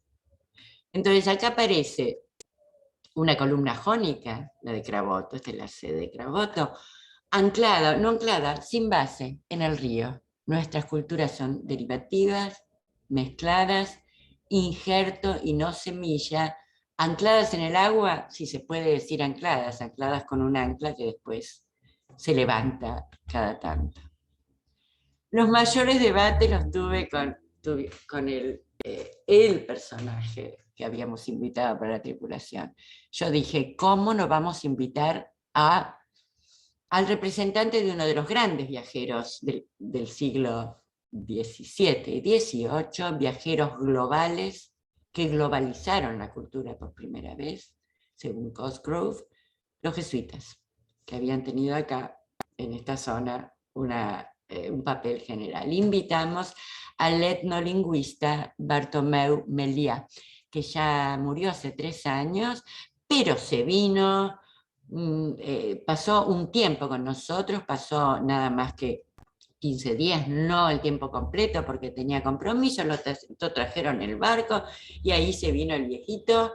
Entonces acá aparece una columna jónica, la de Craboto, esta es la sede de Craboto, anclada, no anclada, sin base en el río. Nuestras culturas son derivativas, mezcladas, injerto y no semilla, ancladas en el agua, si se puede decir ancladas con un ancla que después se levanta cada tanto. Los mayores debates los tuve con el personaje que habíamos invitado para la tripulación. Yo dije, ¿cómo no vamos a invitar al representante de uno de los grandes viajeros del siglo XVII y XVIII, viajeros globales que globalizaron la cultura por primera vez, según Cosgrove, los jesuitas, que habían tenido acá, en esta zona, un papel general. Invitamos al etnolingüista Bartomeu Meliá, que ya murió hace 3 años, pero se vino, pasó un tiempo con nosotros, pasó nada más que 15 días, no el tiempo completo porque tenía compromiso, lo trajeron el barco y ahí se vino el viejito,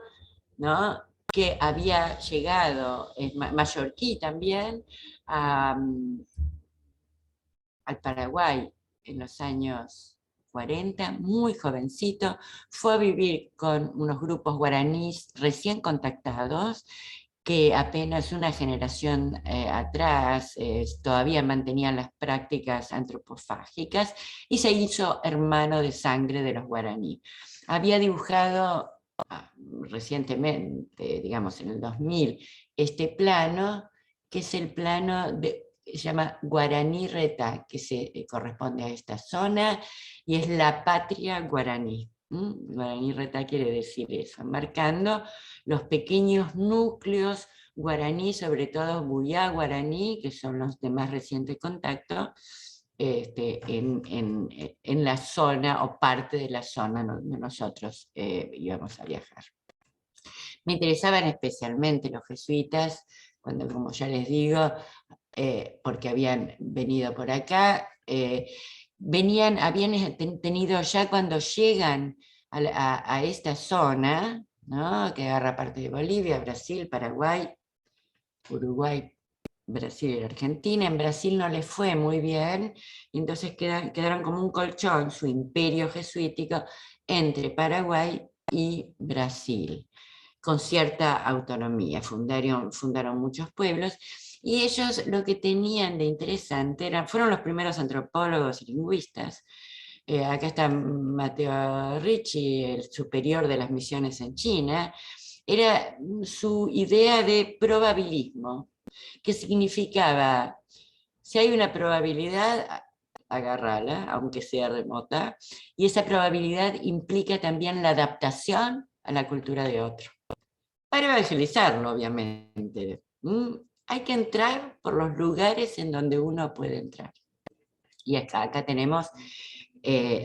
¿no? Que había llegado, mallorquí también, al Paraguay en los años 40, muy jovencito, fue a vivir con unos grupos guaraníes recién contactados, que apenas una generación atrás todavía mantenían las prácticas antropofágicas, y se hizo hermano de sangre de los guaraní. Había dibujado recientemente, digamos en el 2000, este plano, que es el plano se llama Guaraní Retá, que se corresponde a esta zona, y es la patria guaraní. Guaraní Retá quiere decir eso, marcando los pequeños núcleos guaraní, sobre todo Buyá guaraní, que son los de más reciente contacto, en la zona o parte de la zona donde nosotros íbamos a viajar. Me interesaban especialmente los jesuitas, cuando, como ya les digo, porque habían venido por acá, habían tenido ya cuando llegan a esta zona, ¿no? Que agarra parte de Bolivia, Brasil, Paraguay, Uruguay, Brasil y Argentina. En Brasil no les fue muy bien, y entonces quedaron como un colchón, su imperio jesuítico, entre Paraguay y Brasil, con cierta autonomía. Fundaron muchos pueblos, y ellos lo que tenían de interesante fueron los primeros antropólogos y lingüistas. Acá está Matteo Ricci, el superior de las misiones en China. era su idea de probabilismo, que significaba, si hay una probabilidad, agarrarla, aunque sea remota, y esa probabilidad implica también la adaptación a la cultura de otro. Para evangelizarlo, obviamente. Hay que entrar por los lugares en donde uno puede entrar. Y acá tenemos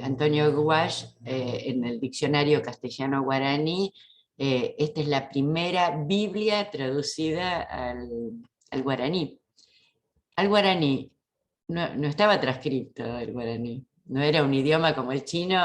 Antonio Guasch en el diccionario castellano-guaraní. Esta es la primera Biblia traducida al guaraní. Al guaraní no estaba transcrito el guaraní. No era un idioma como el chino,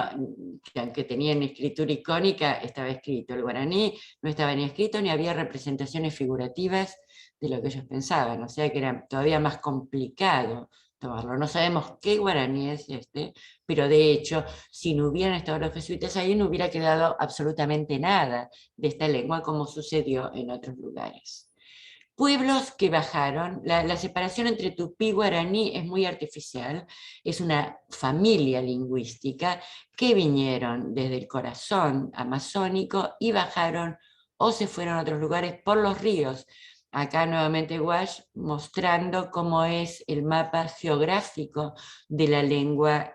que aunque tenía una escritura icónica, estaba escrito. El guaraní no estaba ni escrito ni había representaciones figurativas de lo que ellos pensaban, o sea que era todavía más complicado tomarlo. No sabemos qué guaraní es este, pero de hecho, si no hubieran estado los jesuitas ahí, no hubiera quedado absolutamente nada de esta lengua como sucedió en otros lugares. Pueblos que bajaron, la separación entre tupí y guaraní es muy artificial, es una familia lingüística que vinieron desde el corazón amazónico y bajaron o se fueron a otros lugares por los ríos. Acá nuevamente Guasch mostrando cómo es el mapa geográfico de la lengua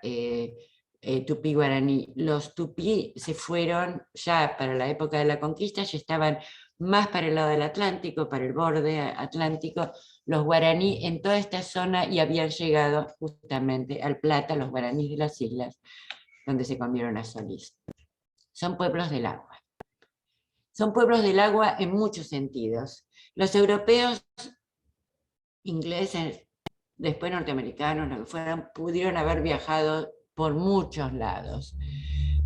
tupí guaraní. Los tupí se fueron ya para la época de la conquista, ya estaban más para el lado del Atlántico, para el borde atlántico, los guaraní en toda esta zona y habían llegado justamente al Plata, los guaraníes de las islas, donde se comieron a Solís. Son pueblos del agua. Son pueblos del agua en muchos sentidos. Los europeos, ingleses, después norteamericanos, lo que fueran, pudieron haber viajado por muchos lados.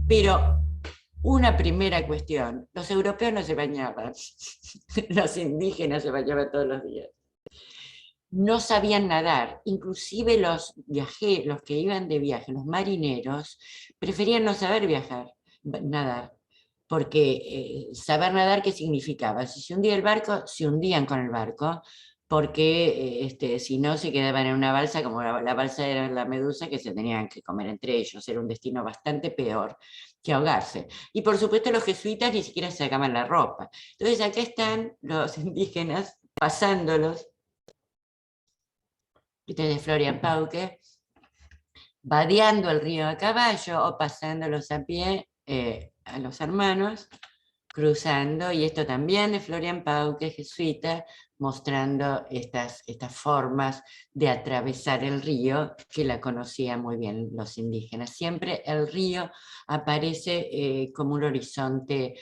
Pero una primera cuestión, los europeos no se bañaban, los indígenas se bañaban todos los días. No sabían nadar, inclusive los viajeros, los que iban de viaje, los marineros, preferían no saber nadar, porque saber nadar, ¿qué significaba? Si se hundía el barco, se hundían con el barco, porque si no se quedaban en una balsa, como la balsa era la medusa, que se tenían que comer entre ellos, era un destino bastante peor que ahogarse. Y por supuesto los jesuitas ni siquiera se sacaban la ropa. Entonces acá están los indígenas pasándolos, de Florian Pauke, vadeando el río a caballo o pasándolos a pie a los hermanos, cruzando, y esto también de Florian Pauke, jesuita, mostrando estas formas de atravesar el río, que la conocían muy bien los indígenas. Siempre el río aparece como un horizonte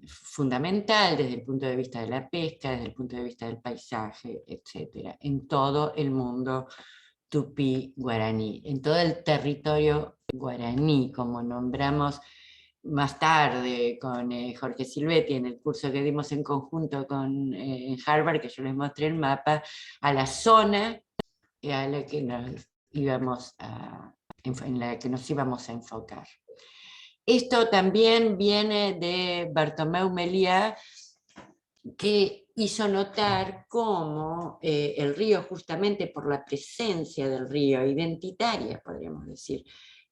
fundamental desde el punto de vista de la pesca, desde el punto de vista del paisaje, etc. En todo el mundo tupí guaraní, en todo el territorio guaraní, como nombramos más tarde con Jorge Silvetti en el curso que dimos en conjunto en Harvard, que yo les mostré el mapa, a la zona a la que en la que nos íbamos a enfocar. Esto también viene de Bartomeu Meliá, que hizo notar cómo el río, justamente por la presencia del río identitaria, podríamos decir,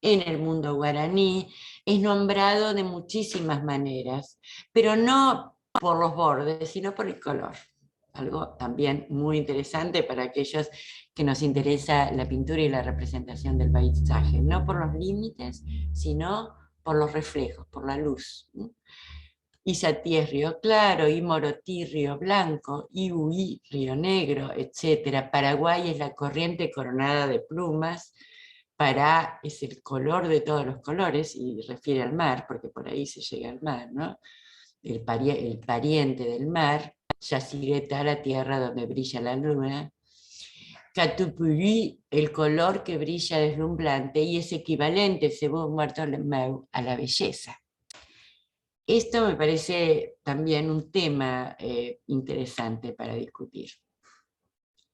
en el mundo guaraní, es nombrado de muchísimas maneras, pero no por los bordes, sino por el color. Algo también muy interesante para aquellos que nos interesa la pintura y la representación del paisaje, no por los límites, sino por los reflejos, por la luz. Izatí es Río Claro, Imorotí Río Blanco, Iuí Río Negro, etc. Paraguay es la corriente coronada de plumas, Pará es el color de todos los colores, y refiere al mar, porque por ahí se llega al mar, ¿no? El pariente del mar, Yacyretá, la tierra donde brilla la luna, Catupurí, el color que brilla deslumbrante, y es equivalente, según Bartolomeu, a la belleza. Esto me parece también un tema interesante para discutir.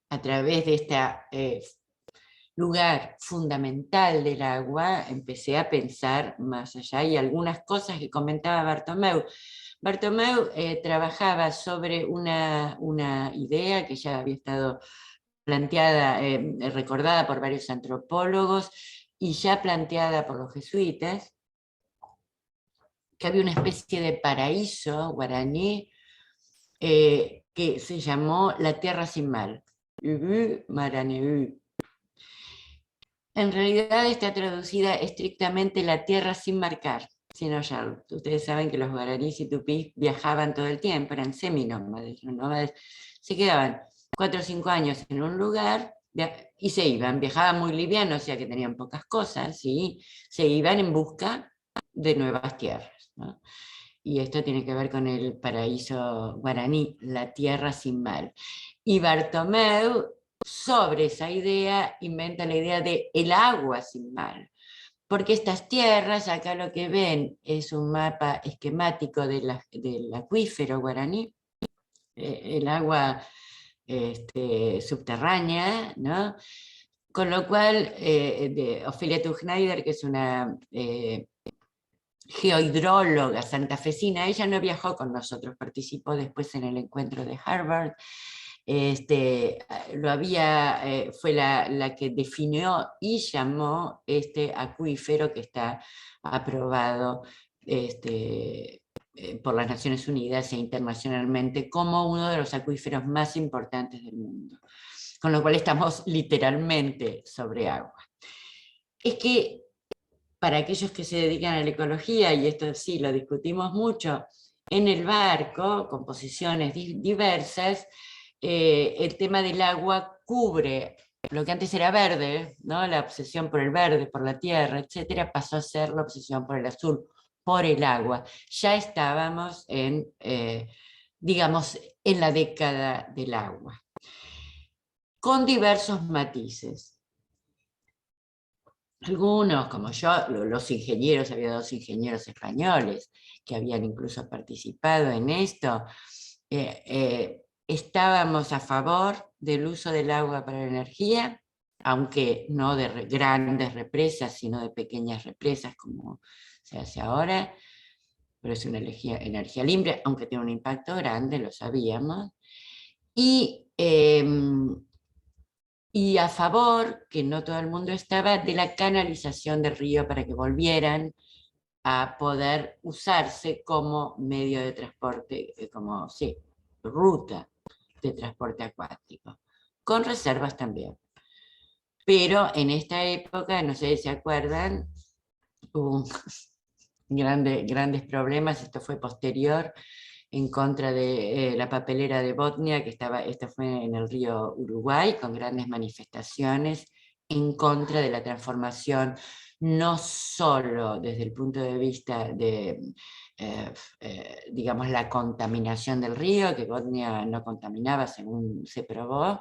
A través de este lugar fundamental del agua, empecé a pensar más allá, y algunas cosas que comentaba Bartomeu. Bartomeu trabajaba sobre una idea que ya había estado planteada, recordada por varios antropólogos, y ya planteada por los jesuitas, que había una especie de paraíso guaraní que se llamó la Tierra Sin Mal, Ubu Maraneu. En realidad está traducida estrictamente la Tierra Sin Marcar, sin hallar. Ustedes saben que los guaraníes y tupís viajaban todo el tiempo, eran seminómades. Los nómades se quedaban 4 o 5 años en un lugar y se iban, viajaban muy livianos, o sea que tenían pocas cosas, y se iban en busca de nuevas tierras, ¿no? Y esto tiene que ver con el paraíso guaraní, la tierra sin mal. Y Bartomeu, sobre esa idea, inventa la idea de el agua sin mal. Porque estas tierras, acá lo que ven es un mapa esquemático del acuífero guaraní, el agua subterránea, ¿no? Con lo cual, de Ofelia Tuchneider, que es una geohidróloga santafesina, ella no viajó con nosotros, participó después en el encuentro de Harvard, fue la que definió y llamó este acuífero que está aprobado por las Naciones Unidas e internacionalmente como uno de los acuíferos más importantes del mundo, con lo cual estamos literalmente sobre agua. Es que para aquellos que se dedican a la ecología, y esto sí lo discutimos mucho, en el barco, con posiciones diversas, el tema del agua cubre lo que antes era verde, ¿no? La obsesión por el verde, por la tierra, etcétera, pasó a ser la obsesión por el azul, por el agua. Ya estábamos digamos, en la década del agua, con diversos matices. Algunos, como yo, los ingenieros, había 2 ingenieros españoles que habían incluso participado en esto, estábamos a favor del uso del agua para la energía, aunque no de grandes represas, sino de pequeñas represas como se hace ahora, pero es una energía libre, aunque tiene un impacto grande, lo sabíamos. Y a favor, que no todo el mundo estaba, de la canalización del río para que volvieran a poder usarse como medio de transporte, como, sí, ruta de transporte acuático, con reservas también. Pero en esta época, no sé si se acuerdan, hubo grandes problemas, esto fue posterior, en contra de la papelera de Botnia, esto fue en el río Uruguay, con grandes manifestaciones en contra de la transformación, no solo desde el punto de vista de, digamos, la contaminación del río, que Botnia no contaminaba según se probó,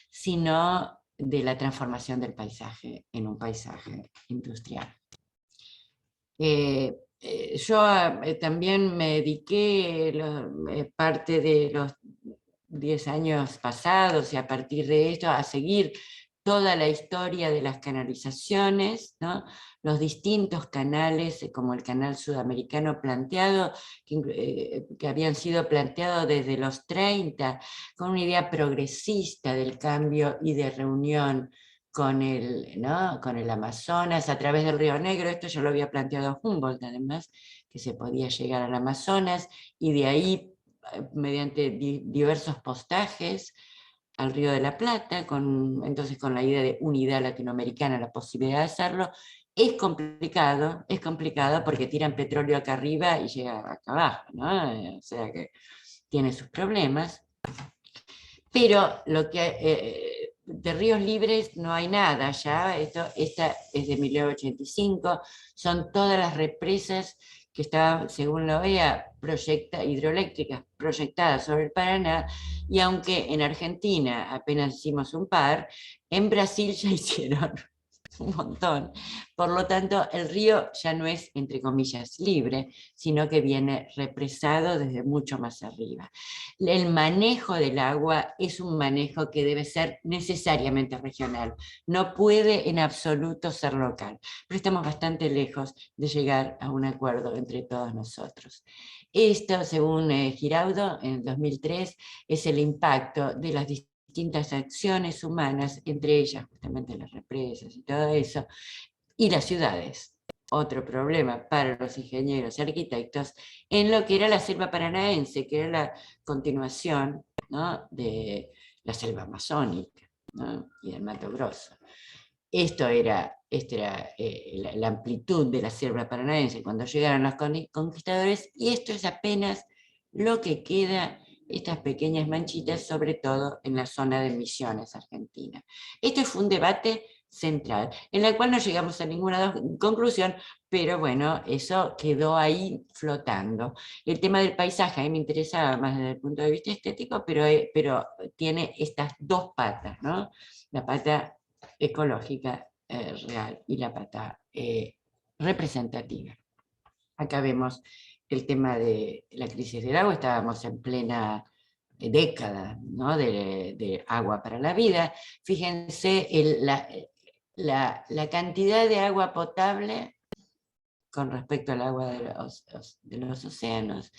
sino de la transformación del paisaje en un paisaje industrial. Yo también me dediqué parte de los 10 años pasados y a partir de esto a seguir toda la historia de las canalizaciones, ¿no? Los distintos canales, como el canal sudamericano planteado, que habían sido planteados desde los 30, con una idea progresista del cambio y de reunión con el Amazonas, a través del Río Negro. Esto yo lo había planteado Humboldt, además, que se podía llegar al Amazonas, y de ahí, mediante diversos postajes, al Río de la Plata, entonces con la idea de unidad latinoamericana, la posibilidad de hacerlo. Es complicado porque tiran petróleo acá arriba y llega acá abajo, ¿no? O sea que tiene sus problemas. Pero lo que de ríos libres no hay nada ya, esta es de 1985, son todas las represas que estaban, según la OEA, hidroeléctricas proyectadas sobre el Paraná, y aunque en Argentina apenas hicimos un par, en Brasil ya hicieron un montón. Por lo tanto, el río ya no es, entre comillas, libre, sino que viene represado desde mucho más arriba. El manejo del agua es un manejo que debe ser necesariamente regional, no puede en absoluto ser local, pero estamos bastante lejos de llegar a un acuerdo entre todos nosotros. Esto, según Giraudo, en el 2003, es el impacto de las distintas acciones humanas, entre ellas justamente las represas y todo eso, y las ciudades. otro problema para los ingenieros y arquitectos, en lo que era la selva paranaense, que era la continuación, ¿no?, de la selva amazónica, ¿no?, y del Mato Grosso. Esta era la amplitud de la selva paranaense cuando llegaron los conquistadores, y esto es apenas lo que queda, estas pequeñas manchitas, sobre todo en la zona de Misiones, Argentina. Este fue un debate central, en el cual no llegamos a ninguna conclusión, pero bueno, eso quedó ahí flotando. El tema del paisaje a mí me interesaba más desde el punto de vista estético, pero tiene estas dos patas, ¿no? La pata ecológica real y la pata representativa. Acá vemos el tema de la crisis del agua, estábamos en plena década, ¿no?, de agua para la vida. Fíjense la cantidad de agua potable con respecto al agua de los océanos.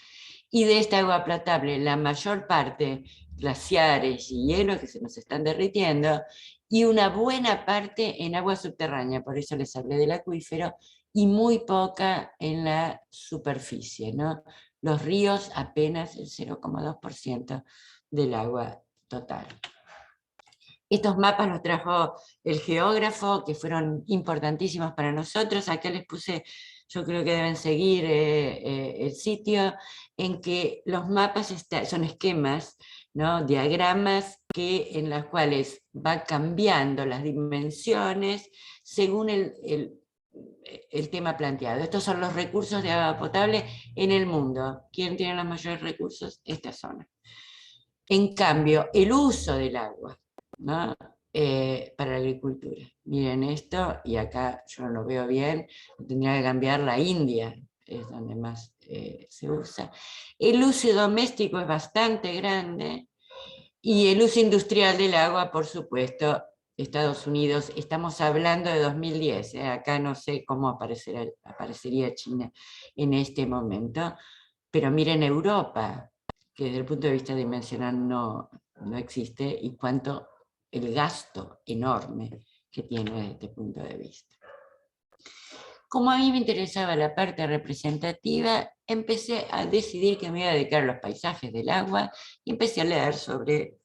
Y de esta agua potable, la mayor parte, glaciares y hielo que se nos están derritiendo, y una buena parte en agua subterránea, por eso les hablé del acuífero, y muy poca en la superficie, ¿no? Los ríos apenas el 0,2% del agua total. Estos mapas los trajo el geógrafo, que fueron importantísimos para nosotros. Acá les puse, yo creo que deben seguir el sitio, en que los mapas son esquemas, ¿no?, diagramas en los cuales va cambiando las dimensiones según el tema planteado. Estos son los recursos de agua potable en el mundo. ¿Quién tiene los mayores recursos? Esta zona. En cambio, el uso del agua, ¿no?, para la agricultura. Miren esto, y acá yo no lo veo bien, tendría que cambiar. La India es donde más se usa. El uso doméstico es bastante grande, y el uso industrial del agua, por supuesto, Estados Unidos. Estamos hablando de 2010, acá no sé cómo aparecería China en este momento, pero miren Europa, que desde el punto de vista dimensional no existe, y cuánto el gasto enorme que tiene desde este punto de vista. Como a mí me interesaba la parte representativa, empecé a decidir que me iba a dedicar a los paisajes del agua, y empecé a leer sobre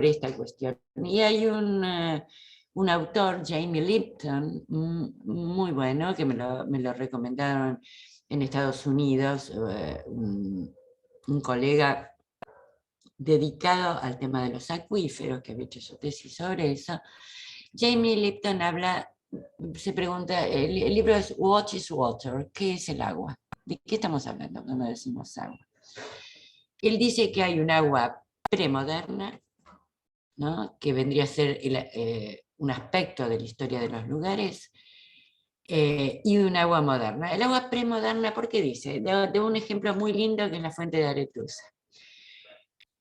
esta cuestión. Y hay un autor, Jamie Lipton, muy bueno, que me lo recomendaron en Estados Unidos, un colega dedicado al tema de los acuíferos, que había hecho su tesis sobre eso. Jamie Lipton se pregunta, el libro es What is Water? ¿Qué es el agua? ¿De qué estamos hablando cuando decimos agua? Él dice que hay un agua premoderna, ¿no?, que vendría a ser un aspecto de la historia de los lugares, y un agua moderna. El agua premoderna, ¿por qué dice? De un ejemplo muy lindo, que es la fuente de Aretusa.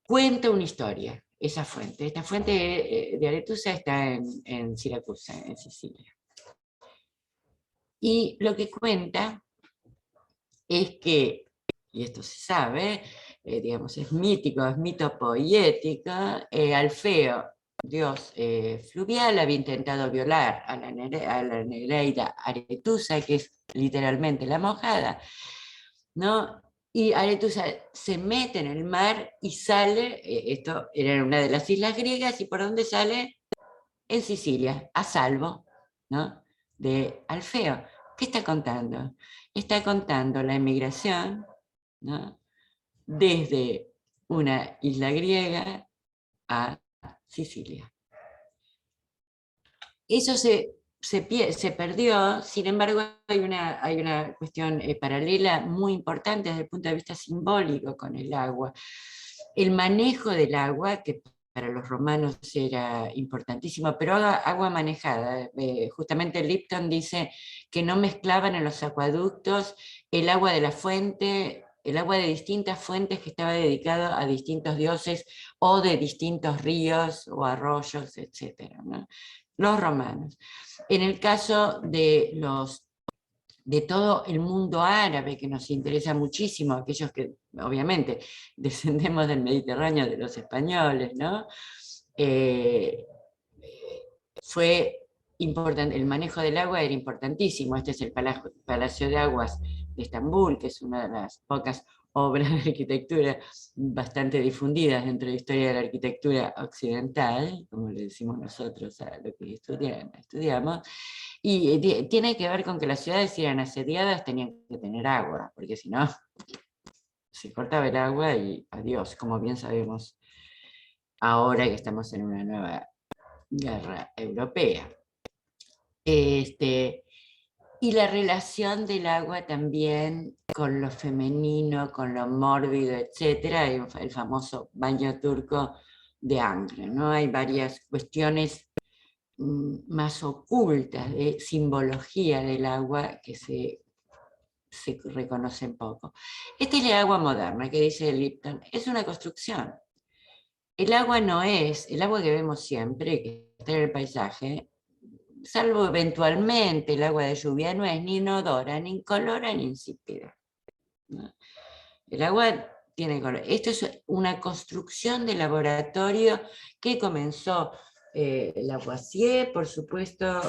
Cuenta una historia, esa fuente. Esta fuente de Aretusa está en Siracusa, en Sicilia. Y lo que cuenta es que, y esto se sabe, digamos, es mítico, es mito poético, Alfeo, dios fluvial, había intentado violar a la Nereida Aretusa, que es literalmente la mojada, ¿no? Y Aretusa se mete en el mar y sale, esto era en una de las islas griegas, y ¿por dónde sale? En Sicilia, a salvo, ¿no?, de Alfeo. ¿Qué está contando? Está contando la emigración, ¿no?, desde una isla griega a Sicilia. Eso se perdió. Sin embargo, hay una cuestión paralela muy importante desde el punto de vista simbólico con el agua. El manejo del agua, que para los romanos era importantísimo, pero agua manejada. Justamente Lipton dice que no mezclaban en los acueductos el agua de la fuente, el agua de distintas fuentes que estaba dedicado a distintos dioses, o de distintos ríos o arroyos, etc., ¿no?, los romanos. En el caso de todo el mundo árabe, que nos interesa muchísimo, aquellos que obviamente descendemos del Mediterráneo, de los españoles, ¿no?, fue el manejo del agua era importantísimo. Este es el Palacio de Aguas de Estambul, que es una de las pocas obras de arquitectura bastante difundidas dentro de la historia de la arquitectura occidental, como le decimos nosotros a lo que estudiamos, y tiene que ver con que las ciudades, si eran asediadas, tenían que tener agua, porque si no, se cortaba el agua y adiós, como bien sabemos ahora que estamos en una nueva guerra europea. Y la relación del agua también con lo femenino, con lo mórbido, etcétera, el famoso baño turco de Angre, ¿no? Hay varias cuestiones más ocultas de simbología del agua que se reconocen poco. Esta es el agua moderna que dice Lipton, es una construcción. El agua no es, el agua que vemos siempre, que está en el paisaje, salvo eventualmente el agua de lluvia, no es ni inodora, ni incolora, ni insípida, ¿no? El agua tiene color. Esto es una construcción de laboratorio que comenzó Lavoisier, por supuesto,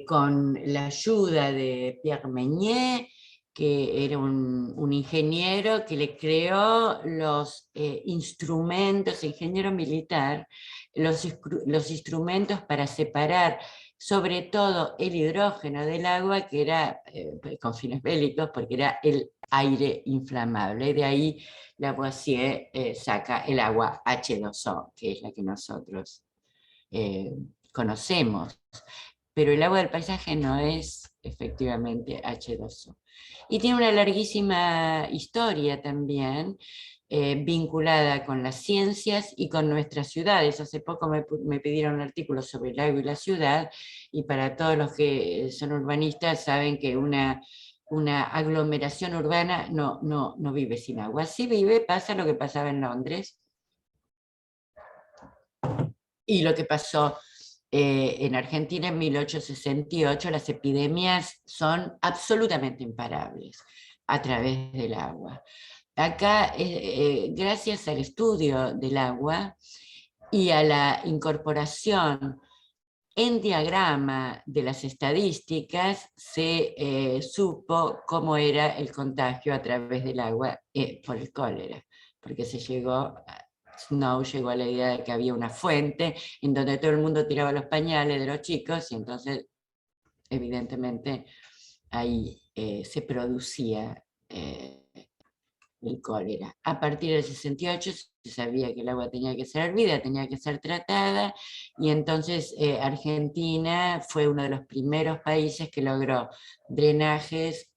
con la ayuda de Pierre Meunier, que era un ingeniero que le creó los instrumentos, ingeniero militar, los instrumentos para separar sobre todo el hidrógeno del agua, que era con fines bélicos, porque era el aire inflamable. De ahí Lavoisier saca el agua H2O, que es la que nosotros conocemos. Pero el agua del paisaje no es efectivamente H2O. Y tiene una larguísima historia también, vinculada con las ciencias y con nuestras ciudades. Hace poco me pidieron un artículo sobre el agua y la ciudad, y para todos los que son urbanistas saben que una aglomeración urbana no vive sin agua. Si vive, pasa lo que pasaba en Londres, y lo que pasó en Argentina en 1868. Las epidemias son absolutamente imparables a través del agua. Acá, gracias al estudio del agua y a la incorporación en diagrama de las estadísticas, se supo cómo era el contagio a través del agua por el cólera, porque Snow llegó a la idea de que había una fuente en donde todo el mundo tiraba los pañales de los chicos, y entonces evidentemente ahí se producía el cólera. A partir del 68 se sabía que el agua tenía que ser hervida, tenía que ser tratada, y entonces Argentina fue uno de los primeros países que logró drenajes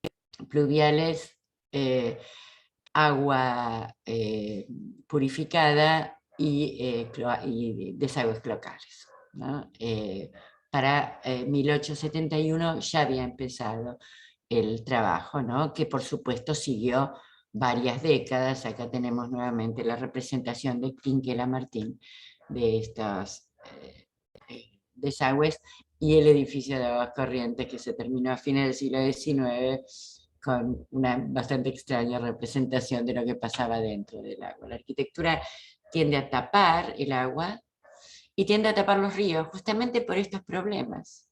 pluviales, agua purificada y desagües cloacales, ¿no? Para 1871 ya había empezado el trabajo, ¿no? Que por supuesto siguió varias décadas. Acá tenemos nuevamente la representación de Quinquela Martín de estos desagües, y el edificio de Aguas Corrientes, que se terminó a fines del siglo XIX con una bastante extraña representación de lo que pasaba dentro del agua. La arquitectura tiende a tapar el agua y tiende a tapar los ríos justamente por estos problemas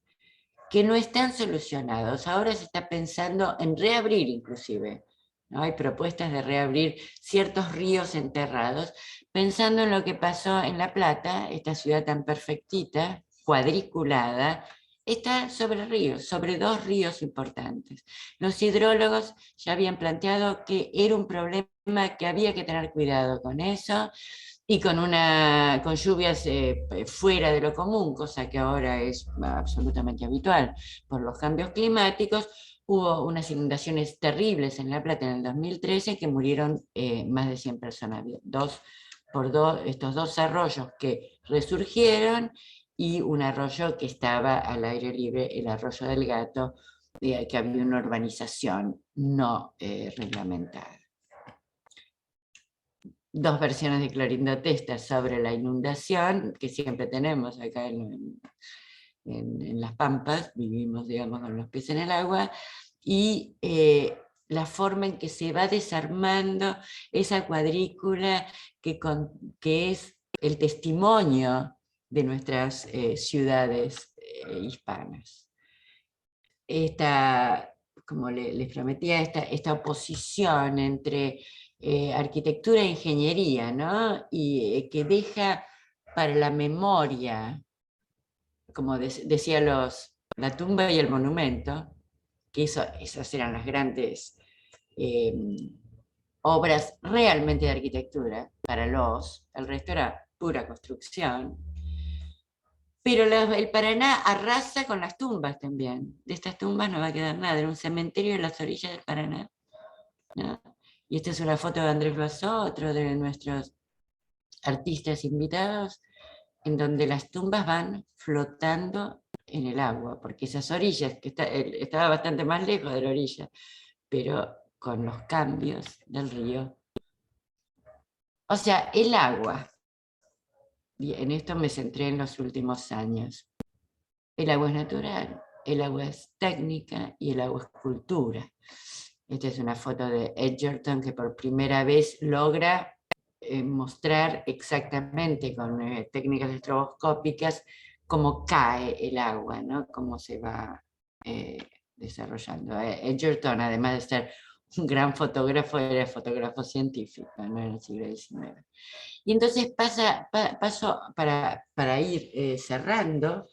que no están solucionados. Ahora se está pensando en reabrir inclusive, ¿no? Hay propuestas de reabrir ciertos ríos enterrados, pensando en lo que pasó en La Plata, esta ciudad tan perfectita, cuadriculada, está sobre ríos, sobre dos ríos importantes. Los hidrólogos ya habían planteado que era un problema, que había que tener cuidado con eso, y con lluvias fuera de lo común, cosa que ahora es absolutamente habitual por los cambios climáticos. Hubo unas inundaciones terribles en La Plata en el 2013 que murieron más de 100 personas, estos dos arroyos que resurgieron, y un arroyo que estaba al aire libre, el Arroyo del Gato, que había una urbanización no reglamentada. Dos versiones de Clorindotesta sobre la inundación, que siempre tenemos acá en Las Pampas, vivimos, digamos, con los pies en el agua, y la forma en que se va desarmando esa cuadrícula que es el testimonio de nuestras ciudades hispanas. Como les prometía, esta oposición entre arquitectura e ingeniería, ¿no? Y que deja para la memoria, como decía la tumba y el monumento, que esas eran las grandes obras realmente de arquitectura para el resto era pura construcción. Pero el Paraná arrasa con las tumbas también. De estas tumbas no va a quedar nada, era un cementerio en las orillas del Paraná, ¿no? Y esta es una foto de Andrés Loazó, otro de nuestros artistas invitados, en donde las tumbas van flotando en el agua, porque esas orillas, que estaba bastante más lejos de la orilla, pero con los cambios del río. O sea, el agua, y en esto me centré en los últimos años, el agua es natural, el agua es técnica y el agua es cultura. Esta es una foto de Edgerton que por primera vez logra mostrar exactamente con técnicas estroboscópicas cómo cae el agua, ¿no? Cómo se va desarrollando. Edgerton, además de ser un gran fotógrafo, era fotógrafo científico, ¿no? En el siglo XIX. Y entonces paso para ir cerrando.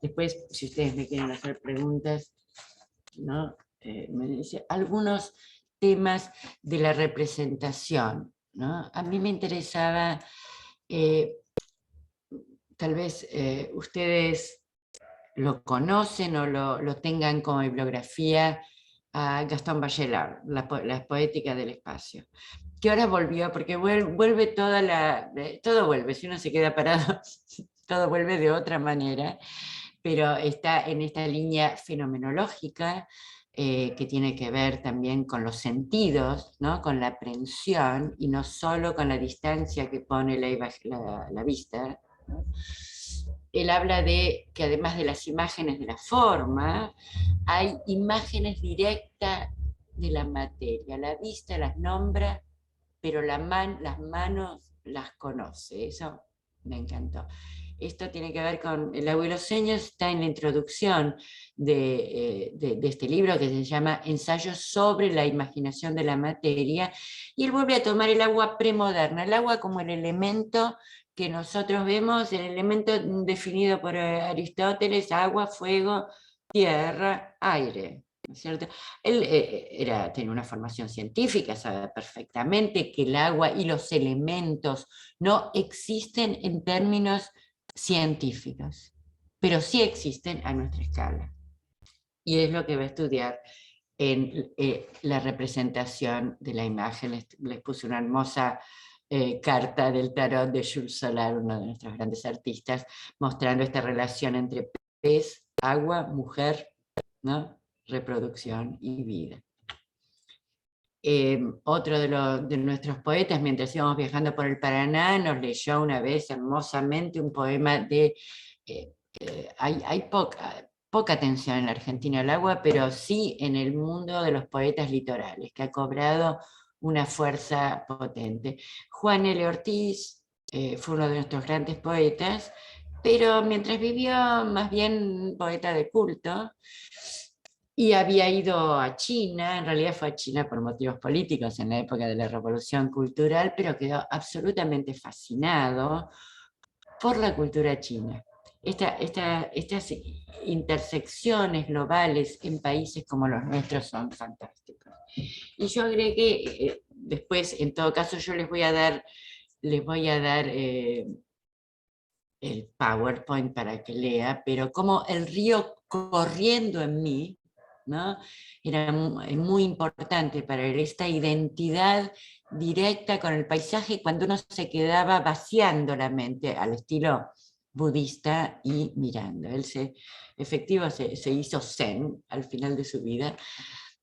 Después, si ustedes me quieren hacer preguntas, ¿no? Me dice algunos temas de la representación, ¿no? A mí me interesaba, tal vez ustedes lo conocen o lo tengan como bibliografía, a Gastón Bachelard, la poética del espacio, que ahora volvió, porque vuelve todo vuelve, si uno se queda parado, todo vuelve de otra manera, pero está en esta línea fenomenológica, que tiene que ver también con los sentidos, ¿no? Con la aprehensión, y no solo con la distancia que pone la vista, ¿no? Él habla de que además de las imágenes de la forma, hay imágenes directas de la materia. La vista las nombra, pero las manos las conoce. Eso me encantó. Esto tiene que ver con el abuelo Seños, está en la introducción de este libro que se llama Ensayos sobre la imaginación de la materia, y él vuelve a tomar el agua premoderna, el agua como el elemento que nosotros vemos, el elemento definido por Aristóteles: agua, fuego, tierra, aire. ¿No es cierto? Él tenía una formación científica, sabe perfectamente que el agua y los elementos no existen en términos científicos, pero sí existen a nuestra escala. Y es lo que va a estudiar en la representación de la imagen. Les puse una hermosa carta del tarot de Jules Solar, uno de nuestros grandes artistas, mostrando esta relación entre pez, agua, mujer, ¿no? Reproducción y vida. Otro de nuestros poetas, mientras íbamos viajando por el Paraná, nos leyó una vez hermosamente un poema de... hay poca atención en la Argentina al agua, pero sí en el mundo de los poetas litorales, que ha cobrado una fuerza potente. Juan L. Ortiz fue uno de nuestros grandes poetas, pero mientras vivió más bien poeta de culto, y había ido a China, en realidad fue a China por motivos políticos en la época de la Revolución Cultural, pero quedó absolutamente fascinado por la cultura china. Estas intersecciones globales en países como los nuestros son fantásticos. Y yo agregué, después, en todo caso, yo les voy a dar el PowerPoint para que lea, pero como el río corriendo en mí, ¿no? Era muy importante para él, esta identidad directa con el paisaje, cuando uno se quedaba vaciando la mente al estilo budista y mirando. Él se hizo zen al final de su vida,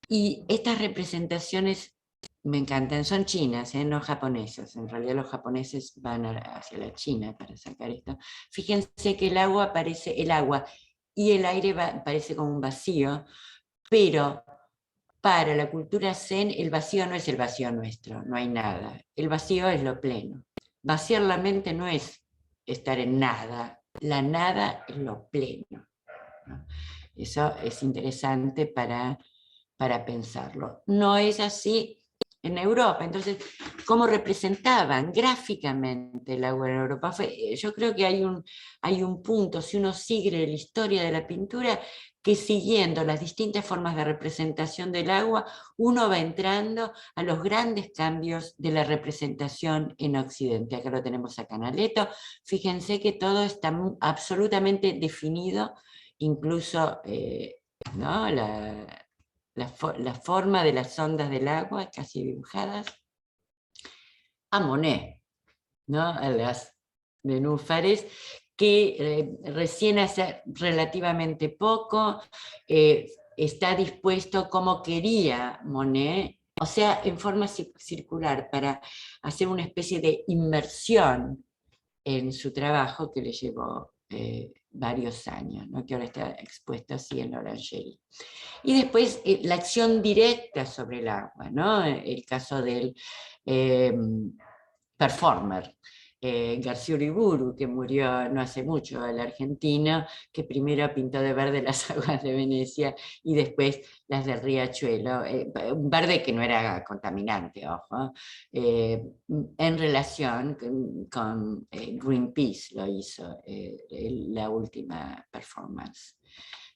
y estas representaciones me encantan, son chinas, no japonesas. En realidad los japoneses van hacia la China para sacar esto. Fíjense que el agua y el aire parece como un vacío, pero para la cultura zen el vacío no es el vacío nuestro, no hay nada. El vacío es lo pleno. Vaciar la mente no es estar en nada, la nada es lo pleno, ¿no? Eso es interesante para pensarlo. No es así en Europa. Entonces, ¿cómo representaban gráficamente el agua en Europa? Yo creo que hay un punto, si uno sigue la historia de la pintura, que siguiendo las distintas formas de representación del agua, uno va entrando a los grandes cambios de la representación en Occidente. Acá lo tenemos a Canaletto. Fíjense que todo está absolutamente definido, incluso ¿no? La forma de las ondas del agua, casi dibujadas, a Monet, ¿no? A las nenúfares, que recién hace relativamente poco está dispuesto como quería Monet, o sea, en forma circular, para hacer una especie de inmersión en su trabajo que le llevó varios años, ¿no? Que ahora está expuesto así en la Orangerie. Y después la acción directa sobre el agua, ¿no? El caso del eh, performer, García Uriburu, que murió no hace mucho, el argentino, que primero pintó de verde las aguas de Venecia y después las del Riachuelo, un verde que no era contaminante, ojo, en relación con Greenpeace lo hizo, la última performance.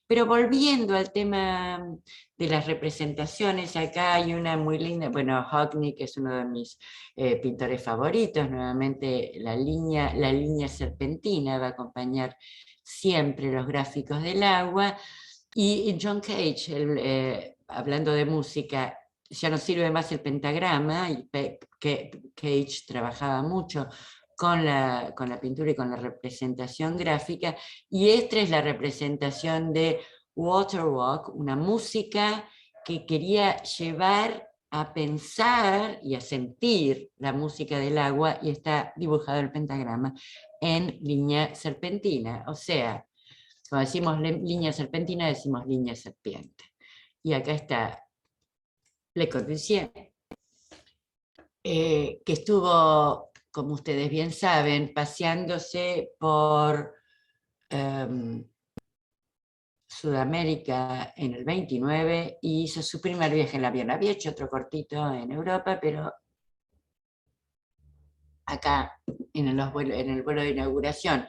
Pero volviendo al tema de las representaciones, acá hay una muy linda, bueno, Hockney, que es uno de mis pintores favoritos, nuevamente la línea serpentina va a acompañar siempre los gráficos del agua, y John Cage, hablando de música, ya no sirve más el pentagrama, y Cage trabajaba mucho con la pintura y con la representación gráfica, y esta es la representación de Waterwalk, una música que quería llevar a pensar y a sentir la música del agua, y está dibujado el pentagrama en línea serpentina, o sea, cuando decimos línea serpentina decimos línea serpiente. Y acá está Le Corbusier, que estuvo, como ustedes bien saben, paseándose por Sudamérica en el 29 y hizo su primer viaje en avión. Había hecho otro cortito en Europa, pero acá en el vuelo de inauguración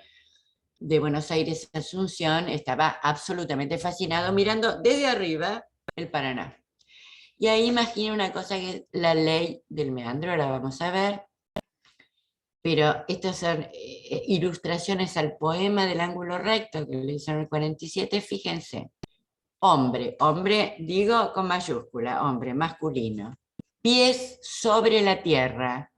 de Buenos Aires a Asunción estaba absolutamente fascinado mirando desde arriba el Paraná. Y ahí imagino una cosa que es la ley del meandro, ahora vamos a ver, pero estas son ilustraciones al poema del ángulo recto que le hizo en el 47, fíjense. Hombre, hombre digo con mayúscula, hombre masculino. Pies sobre la tierra,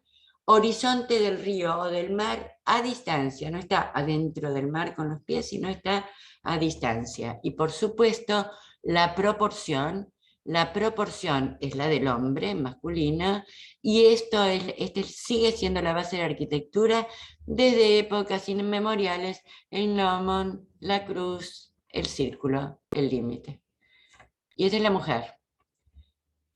horizonte del río o del mar a distancia, no está adentro del mar con los pies, sino está a distancia. Y por supuesto, la proporción es la del hombre masculina, y este sigue siendo la base de la arquitectura desde épocas inmemoriales, el gnomon, la cruz, el círculo, el límite. Y esta es la mujer.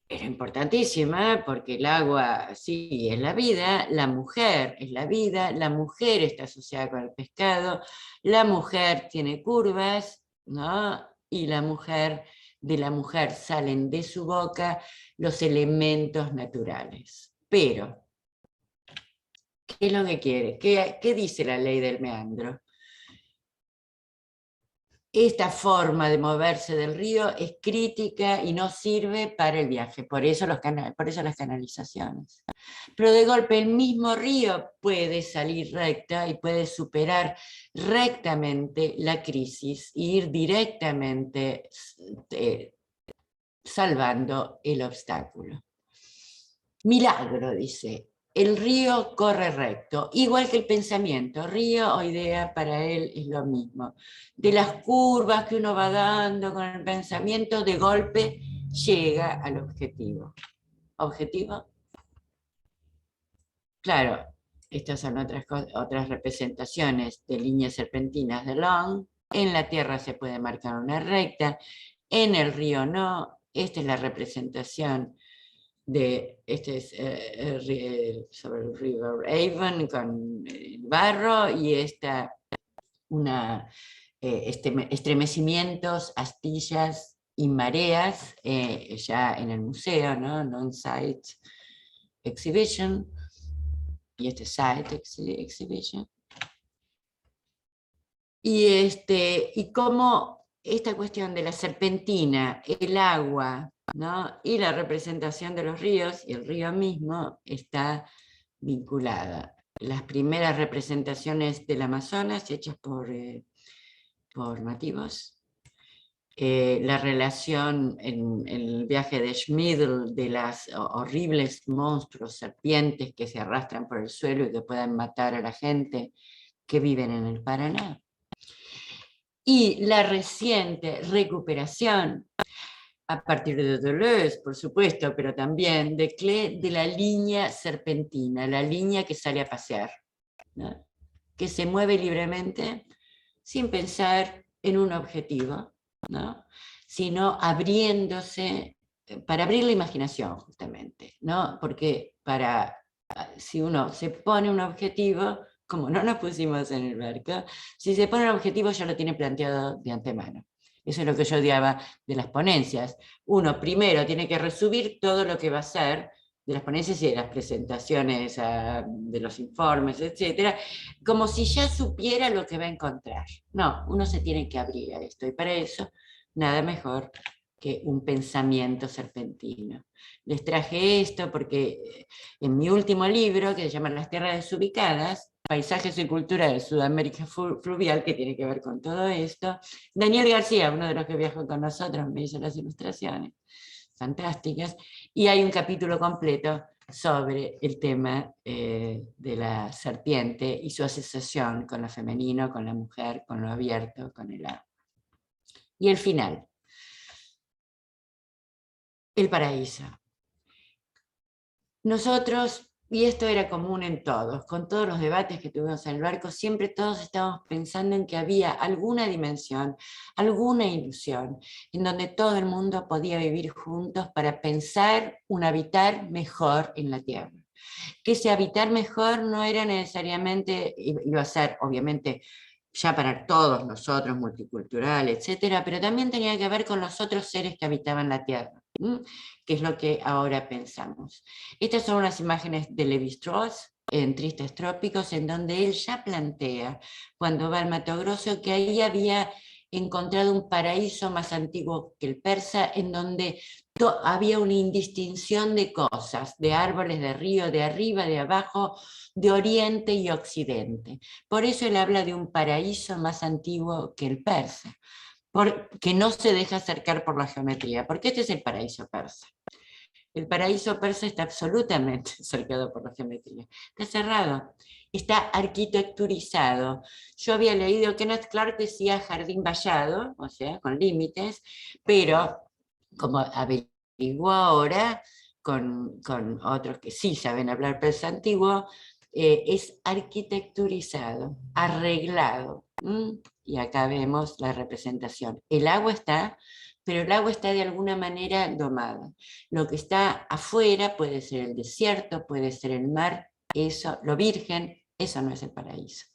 Era importantísima porque el agua, sí, es la vida, la mujer es la vida, la mujer está asociada con el pescado, la mujer tiene curvas, ¿no? Y de la mujer salen de su boca los elementos naturales. Pero, ¿qué es lo que quiere? ¿Qué dice la ley del meandro? Esta forma de moverse del río es crítica y no sirve para el viaje, por eso las canalizaciones. Pero de golpe el mismo río puede salir recta y puede superar rectamente la crisis e ir directamente salvando el obstáculo. Milagro, dice. El río corre recto, igual que el pensamiento. Río o idea para él es lo mismo. De las curvas que uno va dando con el pensamiento, de golpe llega al objetivo. ¿Objetivo? Claro, estas son otras representaciones de líneas serpentinas de Long. En la tierra se puede marcar una recta, en el río no. Esta es la representación este es sobre el River Avon con el barro, y esta estremecimientos, astillas y mareas, ya en el museo, ¿no? Non-site exhibition, y site exhibition. Y cómo esta cuestión de la serpentina, el agua, ¿no? Y la representación de los ríos, y el río mismo, está vinculada. Las primeras representaciones del Amazonas hechas por nativos, la relación en el viaje de Schmidl de las horribles monstruos, serpientes que se arrastran por el suelo y que pueden matar a la gente que viven en el Paraná. Y la reciente recuperación, a partir de Deleuze, por supuesto, pero también de Klee, de la línea serpentina, la línea que sale a pasear, ¿no? Que se mueve libremente sin pensar en un objetivo, ¿no? Sino abriéndose, para abrir la imaginación justamente, ¿no? Porque si uno se pone un objetivo, como no nos pusimos en el barco, si se pone un objetivo ya lo tiene planteado de antemano. Eso es lo que yo odiaba de las ponencias. Uno primero tiene que resumir todo lo que va a hacer de las ponencias y de las presentaciones, de los informes, etcétera, como si ya supiera lo que va a encontrar. No, uno se tiene que abrir a esto, y para eso nada mejor que un pensamiento serpentino. Les traje esto porque en mi último libro, que se llama Las Tierras Desubicadas, Paisajes y Cultura de Sudamérica Fluvial, que tiene que ver con todo esto, Daniel García, uno de los que viajó con nosotros, me hizo las ilustraciones fantásticas, y hay un capítulo completo sobre el tema de la serpiente y su asociación con lo femenino, con la mujer, con lo abierto, con el agua. Y el final, el paraíso. Nosotros, y esto era común en todos, con todos los debates que tuvimos en el barco, siempre todos estábamos pensando en que había alguna dimensión, alguna ilusión, en donde todo el mundo podía vivir juntos para pensar un habitar mejor en la Tierra. Que ese habitar mejor no era necesariamente, iba a ser obviamente ya para todos nosotros, multicultural, etcétera, pero también tenía que ver con los otros seres que habitaban la Tierra, que es lo que ahora pensamos. Estas son unas imágenes de Lévi-Strauss en Tristes Trópicos, en donde él ya plantea, cuando va al Mato Grosso, que ahí había encontrado un paraíso más antiguo que el persa, en donde había una indistinción de cosas, de árboles, de río, de arriba, de abajo, de oriente y occidente. Por eso él habla de un paraíso más antiguo que el persa, que no se deja acercar por la geometría, porque este es el paraíso persa. El paraíso persa está absolutamente cercado por la geometría. Está cerrado, está arquitecturizado. Yo había leído que Kenneth Clark decía jardín vallado, o sea, con límites, pero como averiguó ahora con otros que sí saben hablar persa antiguo, es arquitecturizado, arreglado. Y acá vemos la representación. El agua está, pero el agua está de alguna manera domada. Lo que está afuera puede ser el desierto, puede ser el mar, eso, lo virgen, eso no es el paraíso.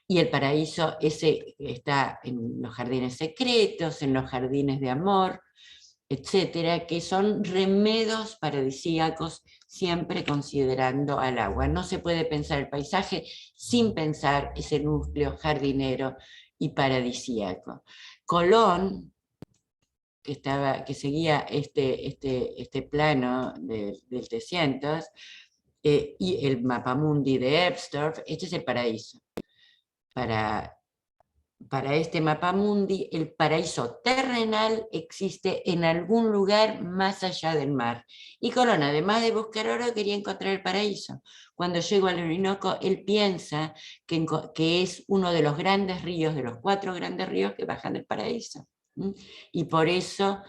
Y el paraíso ese está en los jardines secretos, en los jardines de amor, etcétera, que son remedos paradisíacos, siempre considerando al agua. No se puede pensar el paisaje sin pensar ese núcleo jardinero y paradisíaco. Colón, que seguía este plano del 300, y el mapamundi de Ebstorff, este es el paraíso. Para este mapamundi, el paraíso terrenal existe en algún lugar más allá del mar. Y Colón, además de buscar oro, quería encontrar el paraíso. Cuando llegó al Orinoco, él piensa que es uno de los grandes ríos, de los 4 grandes ríos que bajan del paraíso. Y por eso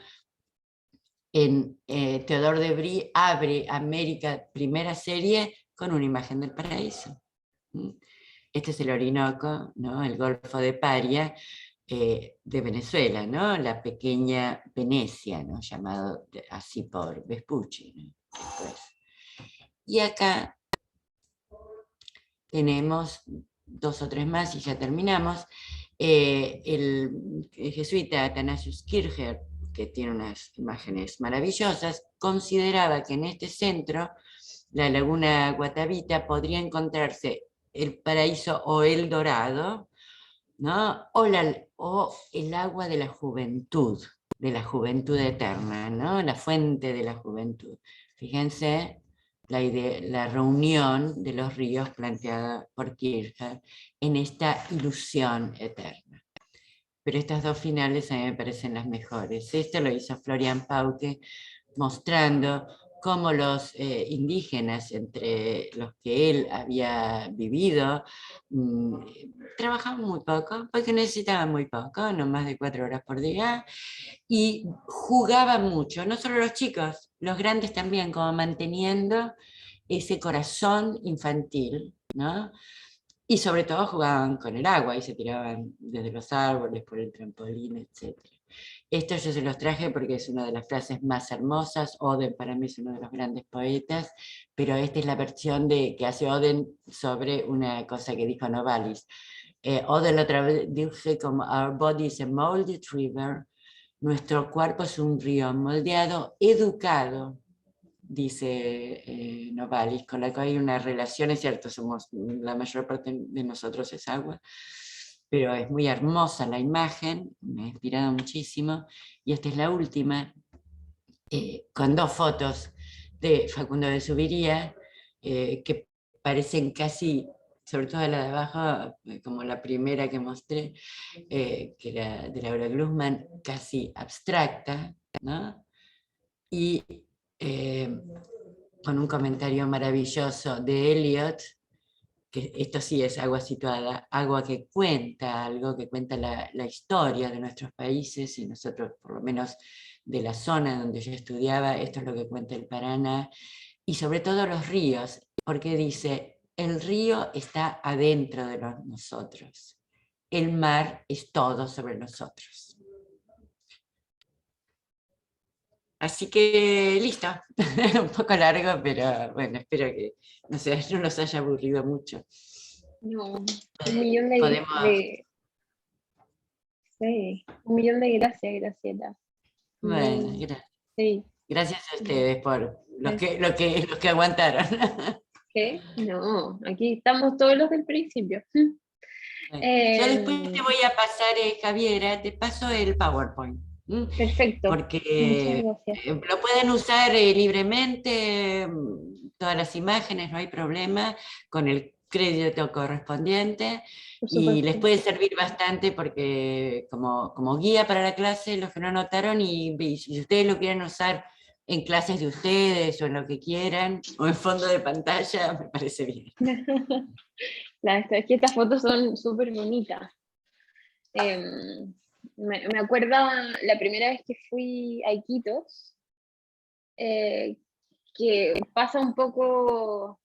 Theodore de Bry abre América, primera serie, con una imagen del paraíso. Este es el Orinoco, ¿no? El Golfo de Paria, de Venezuela, ¿no? La pequeña Venecia, ¿no? Llamado así por Vespucci, ¿no? Después. Y acá tenemos 2 o 3 más y ya terminamos. El jesuita Athanasius Kircher, que tiene unas imágenes maravillosas, consideraba que en este centro, la laguna Guatavita, podría encontrarse el paraíso o el dorado, ¿no? O el agua de la juventud eterna, ¿no? La fuente de la juventud. Fíjense la reunión de los ríos planteada por Kierkegaard en esta ilusión eterna. Pero estas dos finales a mí me parecen las mejores. Esto lo hizo Florian Pauke, mostrando cómo los indígenas, entre los que él había vivido, trabajaban muy poco, porque necesitaban muy poco, no más de 4 horas por día, y jugaban mucho, no solo los chicos, los grandes también, como manteniendo ese corazón infantil, ¿no? Y sobre todo jugaban con el agua y se tiraban desde los árboles, por el trampolín, etc. Esto yo se los traje porque es una de las frases más hermosas. Oden para mí es uno de los grandes poetas, pero esta es la versión que hace Oden sobre una cosa que dijo Novalis. Oden lo traduce como Our body is a molded river, nuestro cuerpo es un río moldeado, educado, dice Novalis, con la que hay una relación, es cierto, la mayor parte de nosotros es agua, pero es muy hermosa la imagen, me ha inspirado muchísimo, y esta es la última, con 2 fotos de Facundo de Zuviría, que parecen casi, sobre todo la de abajo, como la primera que mostré, que era de Laura Glusman, casi abstracta, ¿no? Y con un comentario maravilloso de Eliot, que esto sí es agua situada, agua que cuenta algo, que cuenta la historia de nuestros países, y nosotros, por lo menos de la zona donde yo estudiaba, esto es lo que cuenta el Paraná, y sobre todo los ríos, porque dice, el río está adentro de nosotros, el mar es todo sobre nosotros. Así que listo, un poco largo, pero bueno, espero que no nos haya aburrido mucho. No, un millón Podemos, sí, un millón de gracias, Graciela. bueno, Muy, sí. gracias a ustedes por los que aguantaron. ¿Qué? No, aquí estamos todos los del principio. Bueno, yo después te voy a pasar, Javiera, te paso el PowerPoint, Perfecto, muchas porque gracias. lo pueden usar libremente, todas las imágenes, no hay problema, con el crédito correspondiente, Por y les supuesto. puede servir bastante porque como guía para la clase, los que no anotaron, y si ustedes lo quieren usar en clases de ustedes o en lo que quieran, o en fondo de pantalla, me parece bien. Es que estas fotos son súper bonitas. Me acuerdo la primera vez que fui a Iquitos, que pasa un poco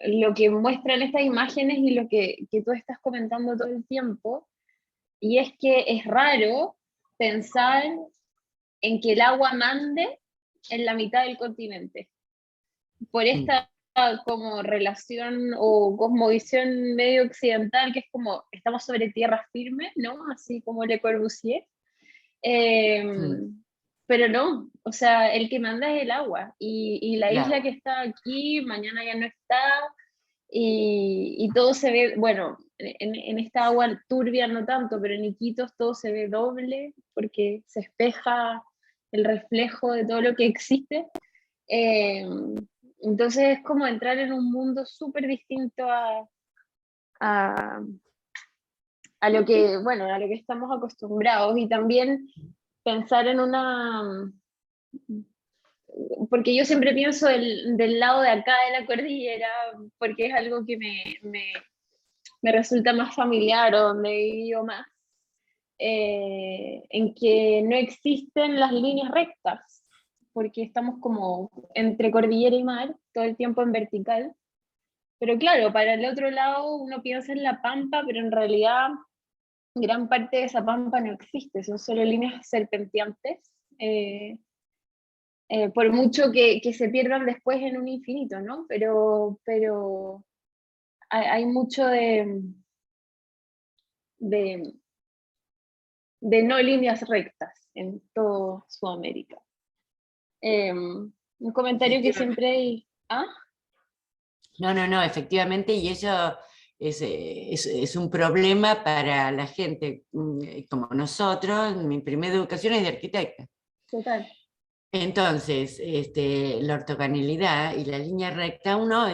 lo que muestran estas imágenes y lo que tú estás comentando todo el tiempo, y es que es raro pensar en que el agua mande en la mitad del continente, por esta como relación o cosmovisión medio occidental, que es como estamos sobre tierra firme, ¿no? Así como Le Corbusier. Eh, pero no, o sea, el que manda es el agua, y la isla Claro. que está aquí, mañana ya no está, y todo se ve, bueno, en esta agua turbia no tanto, pero en Iquitos todo se ve doble, porque se espeja el reflejo de todo lo que existe. Eh, entonces es como entrar en un mundo súper distinto a, a lo que, bueno, a lo que estamos acostumbrados, y también pensar en una, porque yo siempre pienso del lado de acá de la cordillera, porque es algo que me resulta más familiar, o donde he vivido más, en que no existen las líneas rectas, porque estamos como entre cordillera y mar, todo el tiempo en vertical. Pero claro, para el otro lado uno piensa en la pampa, pero en realidad gran parte de esa pampa no existe, son solo líneas serpenteantes, por mucho que se pierdan después en un infinito, ¿no? Pero hay mucho de, de no líneas rectas en todo Sudamérica. Un comentario que siempre hay... ¿Ah? No, efectivamente, y eso es un problema para la gente como nosotros. Mi primera educación es de arquitecta. Total. Entonces, la ortogonalidad y la línea recta, uno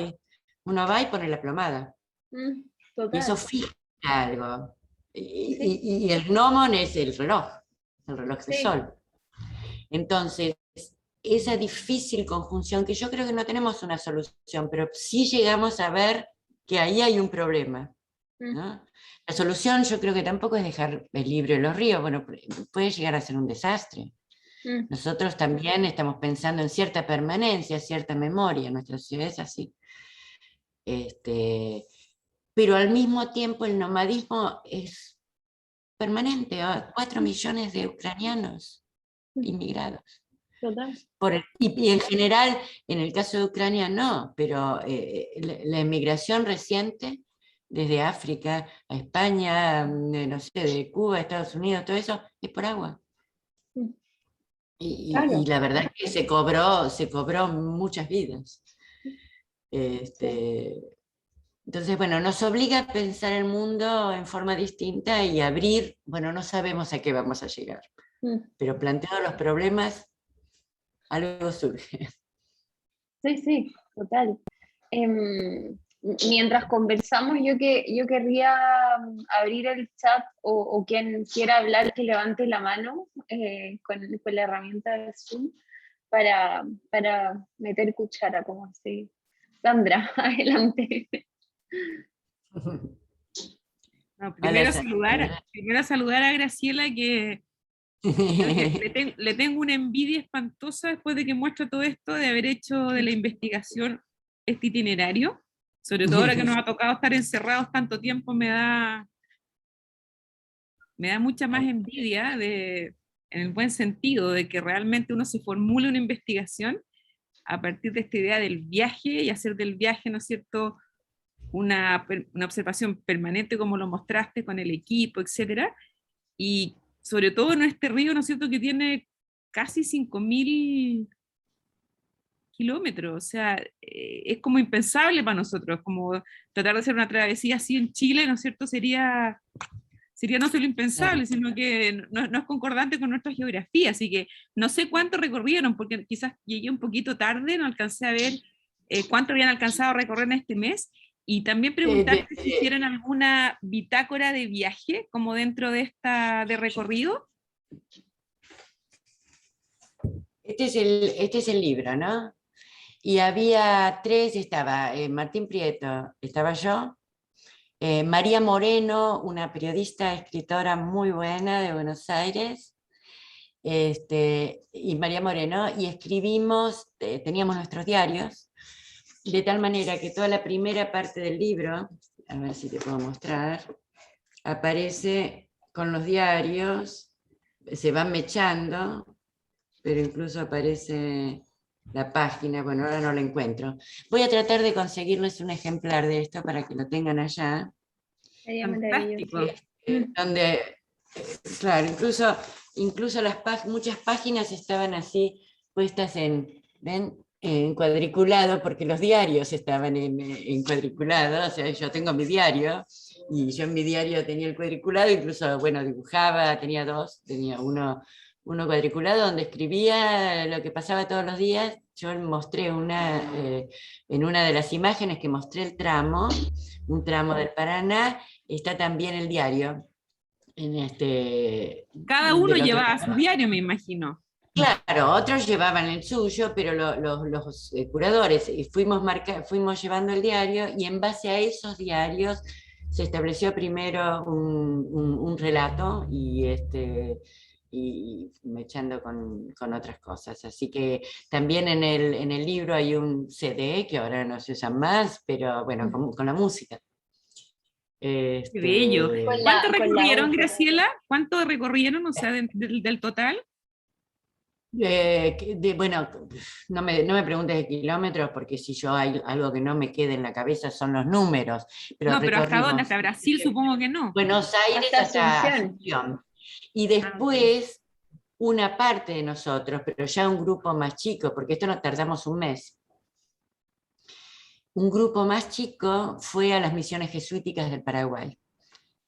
va y pone la plomada. Y eso Total. fija algo. Sí, Y el gnomon es el reloj de sí. sol. Entonces, esa difícil conjunción, que yo creo que no tenemos una solución, pero sí llegamos a ver que ahí hay un problema, ¿no? La solución yo creo que tampoco es dejar el libre los ríos, bueno, puede llegar a ser un desastre. Nosotros también estamos pensando en cierta permanencia, cierta memoria, nuestra ciudad es así. Pero al mismo tiempo el nomadismo es permanente, 4 millones de ucranianos inmigrados. Total. Y en general, en el caso de Ucrania no, pero la inmigración reciente, desde África a España, no sé, de Cuba a Estados Unidos, todo eso, es por agua. Y Claro. la verdad es que se cobró muchas vidas. Sí. Entonces, bueno, nos obliga a pensar el mundo en forma distinta y abrir, bueno, no sabemos a qué vamos a llegar, pero planteados los problemas, algo surge. Sí, sí, total. Mientras conversamos, yo querría abrir el chat o quien quiera hablar que levante la mano con la herramienta de Zoom para meter cuchara, como así. Sandra, adelante. No, Hola, primero saludar a Graciela, que creo que le tengo una envidia espantosa después de que muestra todo esto, de haber hecho de la investigación este itinerario. Sobre todo ahora que nos ha tocado estar encerrados tanto tiempo, me da mucha más envidia, en el buen sentido, de que realmente uno se formule una investigación a partir de esta idea del viaje y hacer del viaje, ¿no es cierto?, una observación permanente como lo mostraste con el equipo, etcétera, y sobre todo en este río, ¿no es cierto?, que tiene casi 5.000 kilómetros, o sea, es como impensable para nosotros, como tratar de hacer una travesía así en Chile, ¿no es cierto?, sería no solo impensable, sino que no es concordante con nuestra geografía, así que no sé cuánto recorrieron, porque quizás llegué un poquito tarde, no alcancé a ver cuánto habían alcanzado a recorrer en este mes, y también preguntarte si hicieron alguna bitácora de viaje, como dentro de de recorrido. Este es el libro, ¿no? Y había 3, estaba Martín Prieto, estaba yo, María Moreno, una periodista, escritora muy buena de Buenos Aires, y María Moreno, y escribimos, teníamos nuestros diarios, de tal manera que toda la primera parte del libro, a ver si te puedo mostrar, aparece con los diarios, se van mechando, pero incluso aparece la página, bueno, ahora no la encuentro. Voy a tratar de conseguirles un ejemplar de esto para que lo tengan allá. Sería Fantástico. maravilloso. Donde, claro, incluso muchas páginas estaban así puestas ¿ven? En cuadriculado, porque los diarios estaban en cuadriculado, o sea, yo tengo mi diario, y yo en mi diario tenía el cuadriculado, incluso, bueno, dibujaba, tenía 2, tenía uno cuadriculado donde escribía lo que pasaba todos los días. Yo mostré en una de las imágenes que mostré un tramo del Paraná, está también el diario. Cada uno Del otro llevaba su lado. diario, me imagino. Claro, otros llevaban el suyo, pero los curadores fuimos llevando el diario, y en base a esos diarios se estableció primero un relato y mechando con otras cosas. Así que también en el libro hay un CD que ahora no se usa más, pero bueno, con la música. Qué bello. Este, ¿Cuánto Con la recorrieron, ópera. Graciela? ¿Cuánto recorrieron, o sea, del total? Bueno, no me preguntes de kilómetros, porque si yo hay algo que no me queda en la cabeza son los números, pero No, pero ¿hasta dónde? recorrimos ¿Hasta Brasil? Supongo que no. Buenos Aires Hasta hasta Asunción. Asunción. Y Ah, ok. después una parte de nosotros, pero ya un grupo más chico, porque esto nos tardamos un mes. Un grupo más chico fue a las misiones jesuíticas del Paraguay.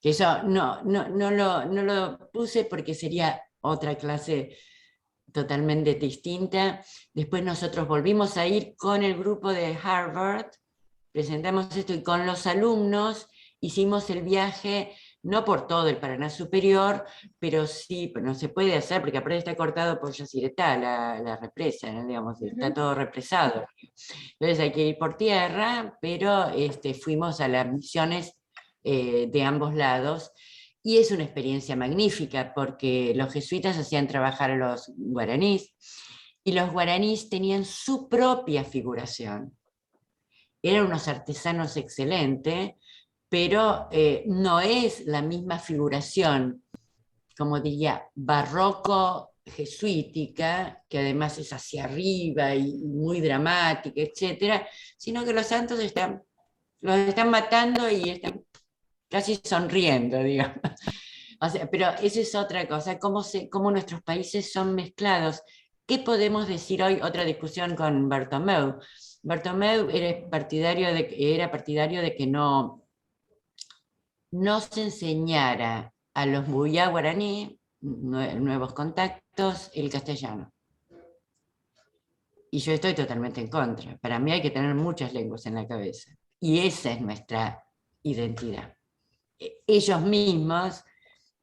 Que eso no lo puse porque sería otra clase totalmente distinta. Después nosotros volvimos a ir con el grupo de Harvard, presentamos esto y con los alumnos hicimos el viaje, no por todo el Paraná Superior, pero sí, pero no se puede hacer porque aparte está cortado por Yacyretá, la represa, ¿no? Digamos, está todo represado. Entonces hay que ir por tierra, pero fuimos a las misiones de ambos lados. Y es una experiencia magnífica porque los jesuitas hacían trabajar a los guaraníes y los guaraníes tenían su propia figuración. Eran unos artesanos excelentes, pero no es la misma figuración, como diría, barroco jesuítica, que además es hacia arriba y muy dramática, etcétera, sino que los santos los están matando y están casi sonriendo, digamos. O sea, pero esa es otra cosa, cómo nuestros países son mezclados. ¿Qué podemos decir hoy? Otra discusión con Bartomeu. Bartomeu era partidario de que no se enseñara a los buyá guaraní, nuevos contactos, el castellano. Y yo estoy totalmente en contra. Para mí hay que tener muchas lenguas en la cabeza. Y esa es nuestra identidad. Ellos mismos,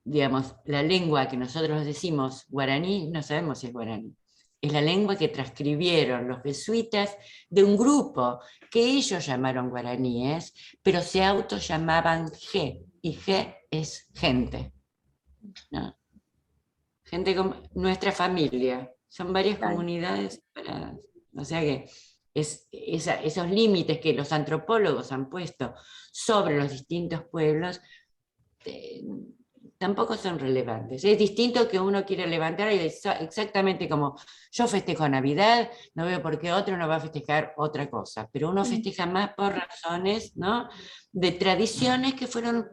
digamos, la lengua que nosotros decimos guaraní, no sabemos si es guaraní. Es la lengua que transcribieron los jesuitas de un grupo que ellos llamaron guaraníes, pero se auto llamaban G, y G es gente, ¿no? Gente como nuestra familia. Son varias Claro. comunidades separadas. O sea que esos límites que los antropólogos han puesto sobre los distintos pueblos eh, tampoco son relevantes. Es distinto que uno quiere levantar y exactamente como yo festejo Navidad, no veo por qué otro no va a festejar otra cosa, pero uno festeja más por razones, ¿no?, de tradiciones que fueron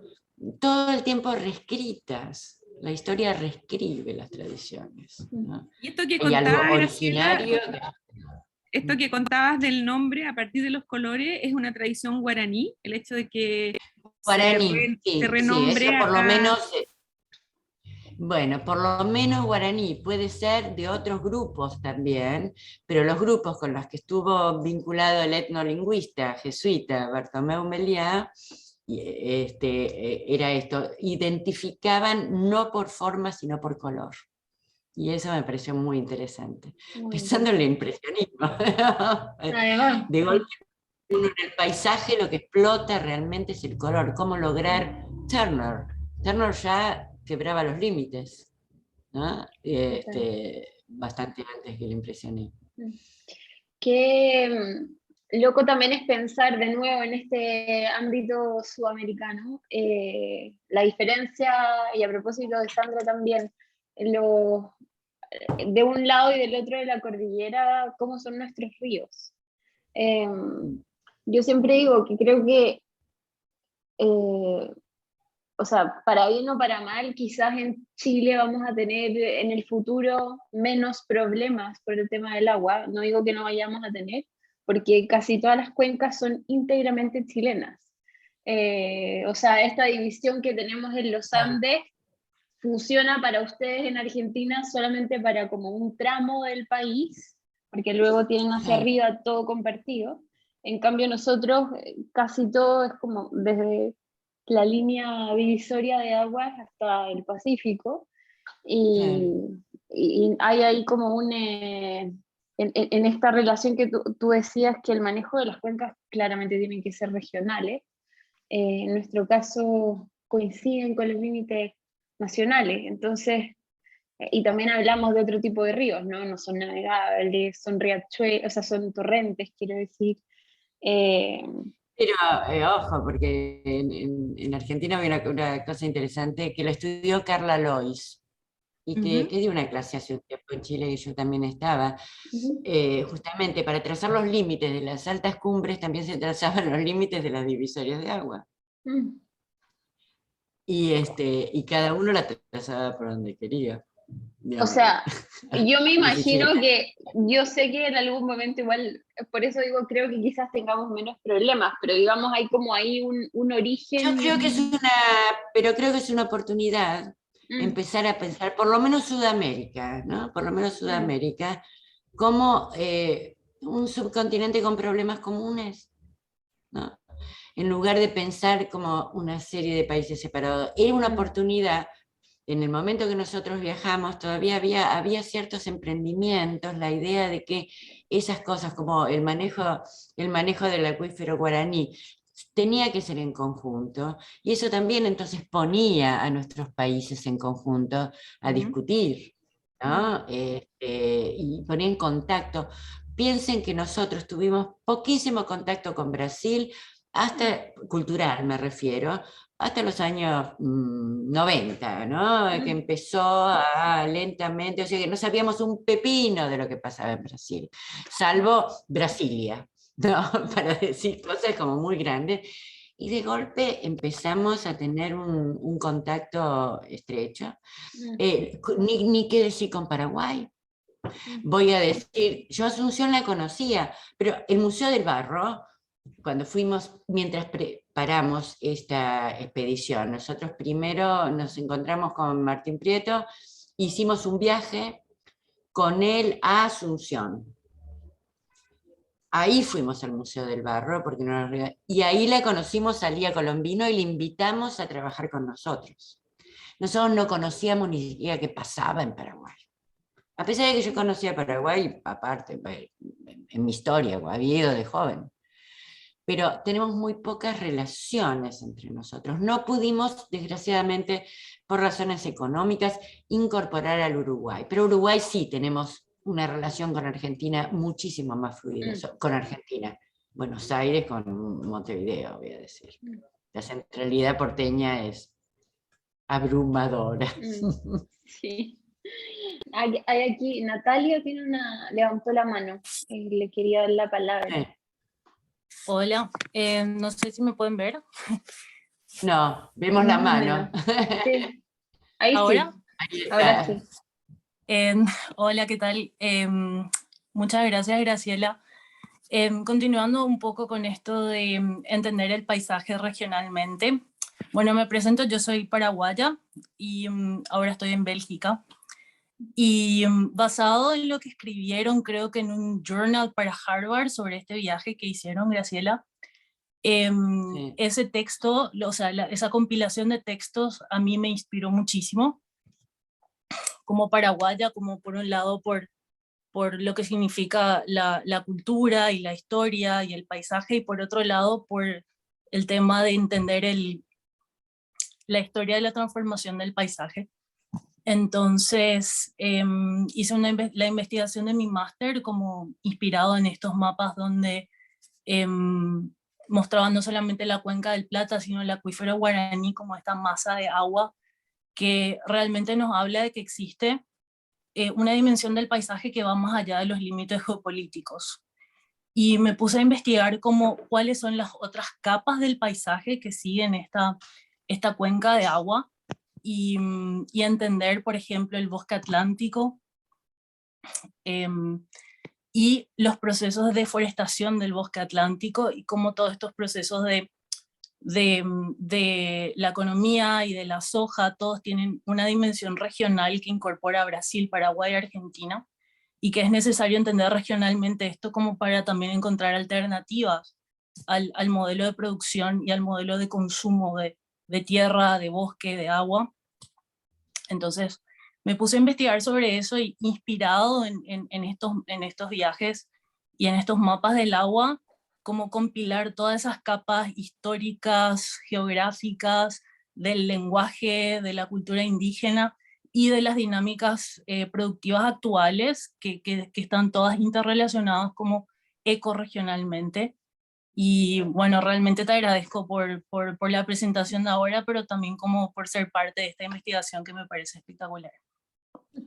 todo el tiempo reescritas. La historia reescribe las tradiciones, ¿no? Y esto que Hay algo contabas, Graciela, originario. esto que contabas del nombre a partir de los colores, es una tradición guaraní, el hecho de que Guaraní, se sí, sí, eso renombre por lo a... menos. Bueno, por lo menos guaraní, puede ser de otros grupos también, pero los grupos con los que estuvo vinculado el etnolingüista jesuita Bartomeu Meliá, era esto, identificaban no por forma, sino por color. Y eso me pareció muy interesante. Muy Pensando en el interesante. impresionismo. Además, De golpe, uno en el paisaje lo que explota realmente es el color, cómo lograr Turner. Turner ya quebraba los límites, ¿no? Bastante antes que el impresionismo. qué loco también es pensar de nuevo en este ámbito sudamericano, la diferencia, y a propósito de Sandra también, de un lado y del otro de la cordillera, cómo son nuestros ríos. Yo siempre digo que creo que, o sea, para bien o para mal, quizás en Chile vamos a tener en el futuro menos problemas por el tema del agua. No digo que no vayamos a tener, porque casi todas las cuencas son íntegramente chilenas. O sea, esta división que tenemos en los Andes funciona para ustedes en Argentina solamente para como un tramo del país, porque luego tienen hacia arriba todo compartido. En cambio nosotros casi todo es como desde la línea divisoria de aguas hasta el Pacífico, y hay ahí como en esta relación que tú decías, que el manejo de las cuencas claramente tienen que ser regionales. En nuestro caso coinciden con los límites nacionales, entonces, y también hablamos de otro tipo de ríos, ¿no? No son navegables, son riachuelos, o sea, son torrentes, quiero decir. Pero ojo, porque en Argentina había una cosa interesante que la estudió Carla Lois. y que di una clase hace un tiempo en Chile y yo también estaba, justamente para trazar los límites de las altas cumbres también se trazaban los límites de las divisorias de agua. Y cada uno la trazaba por donde quería. O Digamos. sea, yo me Dice imagino Chile. que, yo sé que en algún momento igual, por eso digo, creo que quizás tengamos menos problemas, pero digamos hay como ahí un origen. Yo creo que pero creo que es una oportunidad empezar a pensar, por lo menos Sudamérica, ¿no? Por lo menos Sudamérica, como un subcontinente con problemas comunes, ¿no? En lugar de pensar como una serie de países separados. Era una oportunidad. En el momento que nosotros viajamos, todavía había ciertos emprendimientos, la idea de que esas cosas como el manejo del acuífero guaraní tenía que ser en conjunto, y eso también entonces ponía a nuestros países en conjunto a discutir, ¿no? Y ponía en contacto. Piensen que nosotros tuvimos poquísimo contacto con Brasil, hasta cultural me refiero, hasta los años 90, ¿no? Que empezó lentamente, o sea que no sabíamos un pepino de lo que pasaba en Brasil, salvo Brasilia, ¿no? Para decir cosas como muy grandes. Y de golpe empezamos a tener un contacto estrecho. Ni qué decir con Paraguay. Voy a decir, yo Asunción la conocía, pero el Museo del Barro, cuando fuimos, mientras preparamos esta expedición, nosotros primero nos encontramos con Martín Prieto, hicimos un viaje con él a Asunción. Ahí fuimos al Museo del Barro, y ahí la conocimos a Lía Colombino y le invitamos a trabajar con nosotros. Nosotros no conocíamos ni siquiera qué pasaba en Paraguay. A pesar de que yo conocía Paraguay, aparte, en mi historia, había ido de joven. Pero tenemos muy pocas relaciones entre nosotros. No pudimos, desgraciadamente, por razones económicas, incorporar al Uruguay. Pero Uruguay sí tenemos una relación con Argentina muchísimo más fluida, con Argentina. Buenos Aires con Montevideo, voy a decir. La centralidad porteña es abrumadora. Sí. Hay aquí, Natalia levantó la mano, le quería dar la palabra. Hola, no sé si me pueden ver. No, vemos la mano. Sí. Ahí ¿Ahora? Sí. Ahora sí. Hola, ¿qué tal? Muchas gracias, Graciela. Continuando un poco con esto de entender el paisaje regionalmente. Bueno, me presento, yo soy paraguaya y ahora estoy en Bélgica. Y basado en lo que escribieron, creo que en un journal para Harvard sobre este viaje que hicieron, Graciela, sí. Ese texto, o sea, esa compilación de textos a mí me inspiró muchísimo, como paraguaya, como por un lado por lo que significa la cultura y la historia y el paisaje, y por otro lado por el tema de entender la historia de la transformación del paisaje. Entonces hice la investigación de mi máster como inspirado en estos mapas donde mostraban no solamente la cuenca del Plata, sino el acuífero guaraní como esta masa de agua que realmente nos habla de que existe una dimensión del paisaje que va más allá de los límites geopolíticos. Y me puse a investigar cuáles son las otras capas del paisaje que siguen esta cuenca de agua, y entender, por ejemplo, el bosque atlántico y los procesos de deforestación del bosque atlántico, y cómo todos estos procesos de la economía y de la soja, todos tienen una dimensión regional que incorpora a Brasil, Paraguay y Argentina, y que es necesario entender regionalmente esto como para también encontrar alternativas al modelo de producción y al modelo de consumo de tierra, de bosque, de agua. Entonces me puse a investigar sobre eso, y inspirado en estos viajes y en estos mapas del agua, cómo compilar todas esas capas históricas, geográficas, del lenguaje, de la cultura indígena y de las dinámicas productivas actuales que están todas interrelacionadas como ecorregionalmente. Y bueno, realmente te agradezco por la presentación de ahora, pero también como por ser parte de esta investigación que me parece espectacular.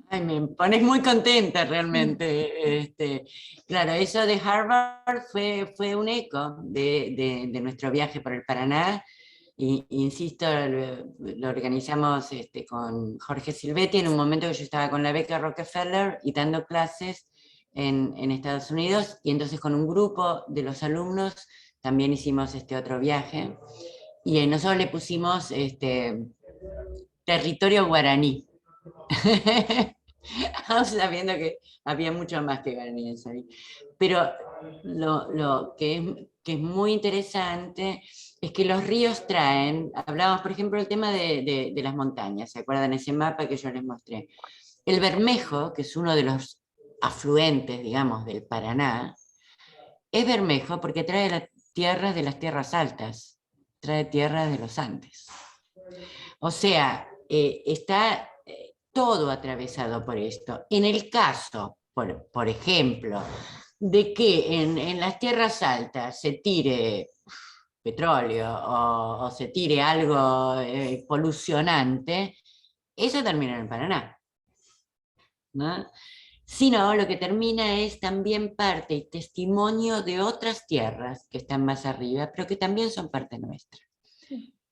Ay, me pones muy contenta realmente. Claro, eso de Harvard fue un eco de nuestro viaje por el Paraná. Y, insisto, lo organizamos con Jorge Silvetti en un momento que yo estaba con la beca Rockefeller y dando clases en Estados Unidos, y entonces con un grupo de los alumnos también hicimos este otro viaje, y nosotros le pusimos territorio guaraní. Aún sabiendo que había mucho más que guaraníes ahí. Pero lo que es muy interesante es que los ríos traen, hablábamos por ejemplo del tema de las montañas, ¿se acuerdan ese mapa que yo les mostré? El Bermejo, que es uno de los afluentes, digamos, del Paraná, es Bermejo porque trae las tierras de las tierras altas, trae tierras de los Andes. O sea, está todo atravesado por esto. En el caso, por ejemplo, de que en las tierras altas se tire petróleo o se tire algo polucionante, eso termina en el Paraná, ¿no? Sino lo que termina es también parte y testimonio de otras tierras que están más arriba, pero que también son parte nuestra.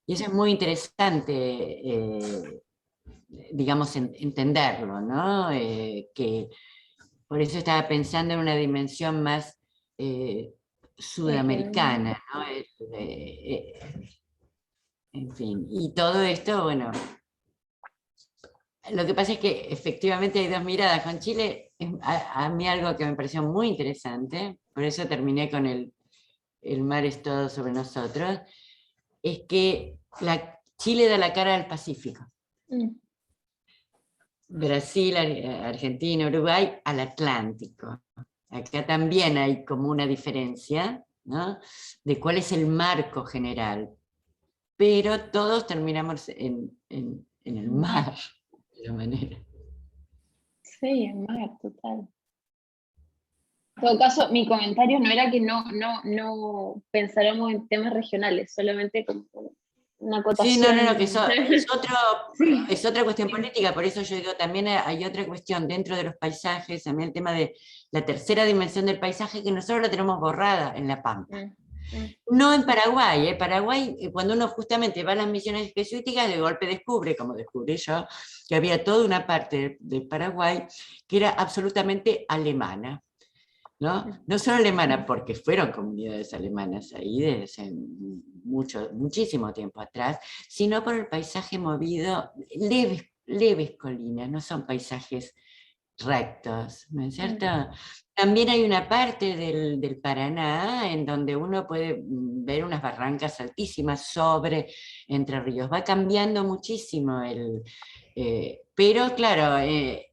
Y eso es muy interesante, digamos, entenderlo, ¿no? Que por eso estaba pensando en una dimensión más sudamericana, ¿no? En fin, y todo esto, bueno, lo que pasa es que efectivamente hay dos miradas. Con Chile, a mí algo que me pareció muy interesante, por eso terminé con el mar es todo sobre nosotros, es que Chile da la cara al Pacífico. Brasil, Argentina, Uruguay, al Atlántico. Acá también hay como una diferencia, ¿no? De cuál es el marco general, pero todos terminamos en el mar, de alguna manera. Sí, el mar, total. En todo caso, mi comentario no era que no pensáramos en temas regionales, solamente como una Sí, acotación. no, que eso Sí. es otra cuestión política, por eso yo digo, también hay otra cuestión dentro de los paisajes, también el tema de la tercera dimensión del paisaje, que nosotros la tenemos borrada en La Pampa. No en Paraguay, Paraguay, cuando uno justamente va a las misiones jesuíticas, de golpe descubre, como descubrí yo, que había toda una parte de Paraguay que era absolutamente alemana. ¿No? No solo alemana, porque fueron comunidades alemanas ahí desde muchísimo tiempo atrás, sino por el paisaje movido, leves colinas, no son paisajes rectos, ¿no es cierto? También hay una parte del Paraná en donde uno puede ver unas barrancas altísimas sobre Entre Ríos. Va cambiando muchísimo pero claro,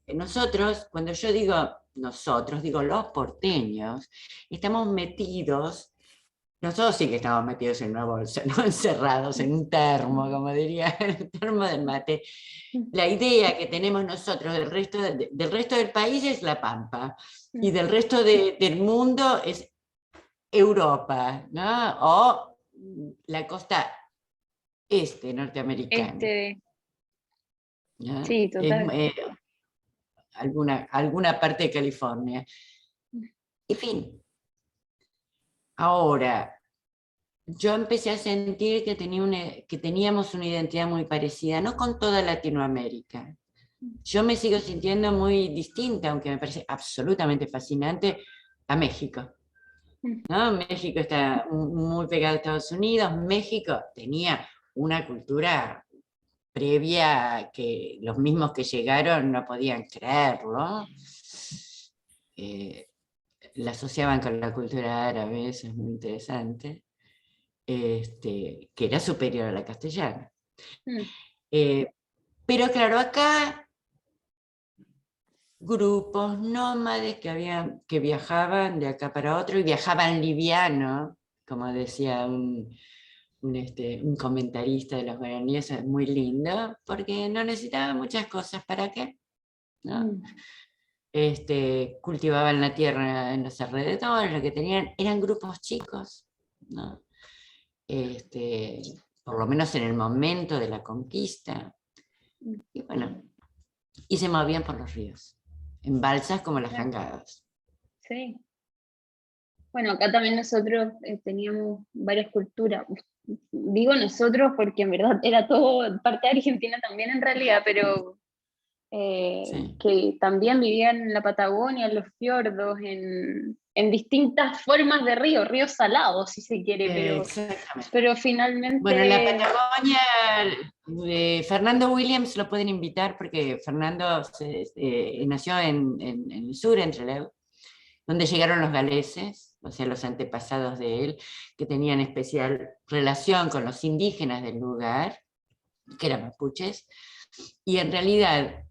nosotros, cuando yo digo nosotros, digo los porteños, estamos metidos, nosotros sí que estamos metidos en una bolsa, ¿no? Encerrados en un termo, como diría el termo del mate. La idea que tenemos nosotros del resto del país es La Pampa, y del resto del mundo es Europa, ¿no? O la costa norteamericana. ¿No? Sí, total. Alguna parte de California. En fin. Ahora, yo empecé a sentir que teníamos una identidad muy parecida, no con toda Latinoamérica. Yo me sigo sintiendo muy distinta, aunque me parece absolutamente fascinante, a México. ¿No? México está muy pegado a Estados Unidos. México tenía una cultura previa que los mismos que llegaron no podían creerlo. La asociaban con la cultura árabe, eso es muy interesante, que era superior a la castellana. Pero claro, acá grupos nómades que viajaban de acá para otro y viajaban liviano, como decía un comentarista de los guaraníes, es muy lindo, porque no necesitaban muchas cosas. ¿Para qué? ¿No? Cultivaban la tierra en los alrededores, lo que tenían eran grupos chicos, ¿no? Por lo menos en el momento de la conquista. Y bueno, y se movían por los ríos, en balsas como las jangadas. Sí. Bueno, acá también nosotros teníamos varias culturas. Digo nosotros porque en verdad era todo parte de Argentina también en realidad, pero Sí. que también vivían en la Patagonia, en los fiordos, en distintas formas de ríos salados, si se quiere, Exactamente. pero finalmente... Bueno, en la Patagonia, Fernando Williams lo pueden invitar porque Fernando nació en el sur, en Trelew, donde llegaron los galeses, o sea, los antepasados de él, que tenían especial relación con los indígenas del lugar, que eran mapuches, y en realidad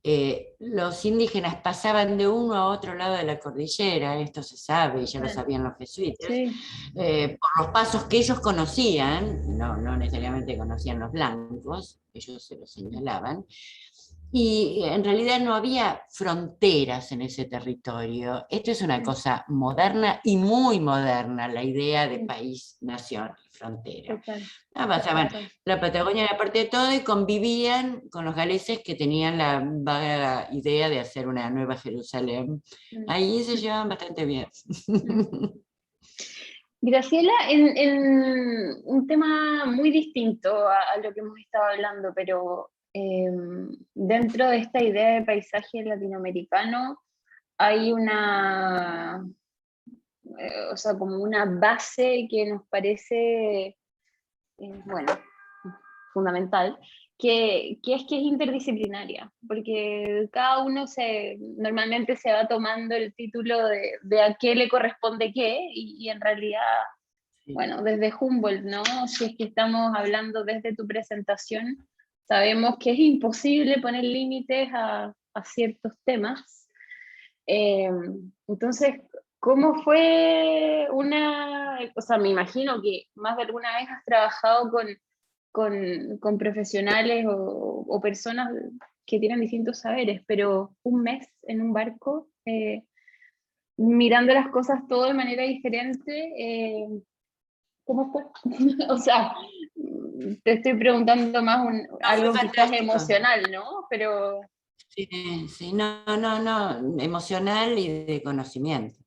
los indígenas pasaban de uno a otro lado de la cordillera, esto se sabe, ya lo sabían los jesuitas, Sí. por los pasos que ellos conocían, no necesariamente conocían los blancos, ellos se los señalaban, y en realidad no había fronteras en ese territorio. Esto es una cosa moderna y muy moderna, la idea de país, nación, frontera. Total. Pasaban la Patagonia era parte de todo y convivían con los galeses que tenían la vaga idea de hacer una nueva Jerusalén. Ahí se llevaban bastante bien. Graciela, en un tema muy distinto a lo que hemos estado hablando, pero dentro de esta idea de paisaje latinoamericano hay una, o sea, como una base que nos parece, bueno, fundamental, que es interdisciplinaria, porque cada uno normalmente se va tomando el título de a qué le corresponde qué, y en realidad, bueno, desde Humboldt, ¿no? Si es que estamos hablando desde tu presentación, sabemos que es imposible poner límites a ciertos temas. Entonces, ¿cómo fue o sea, me imagino que más de alguna vez has trabajado con profesionales o personas que tienen distintos saberes, pero un mes en un barco, mirando las cosas todo de manera diferente, ¿cómo fue? O sea, te estoy preguntando más algo quizás emocional, ¿no? Pero... Sí, no, emocional y de conocimiento.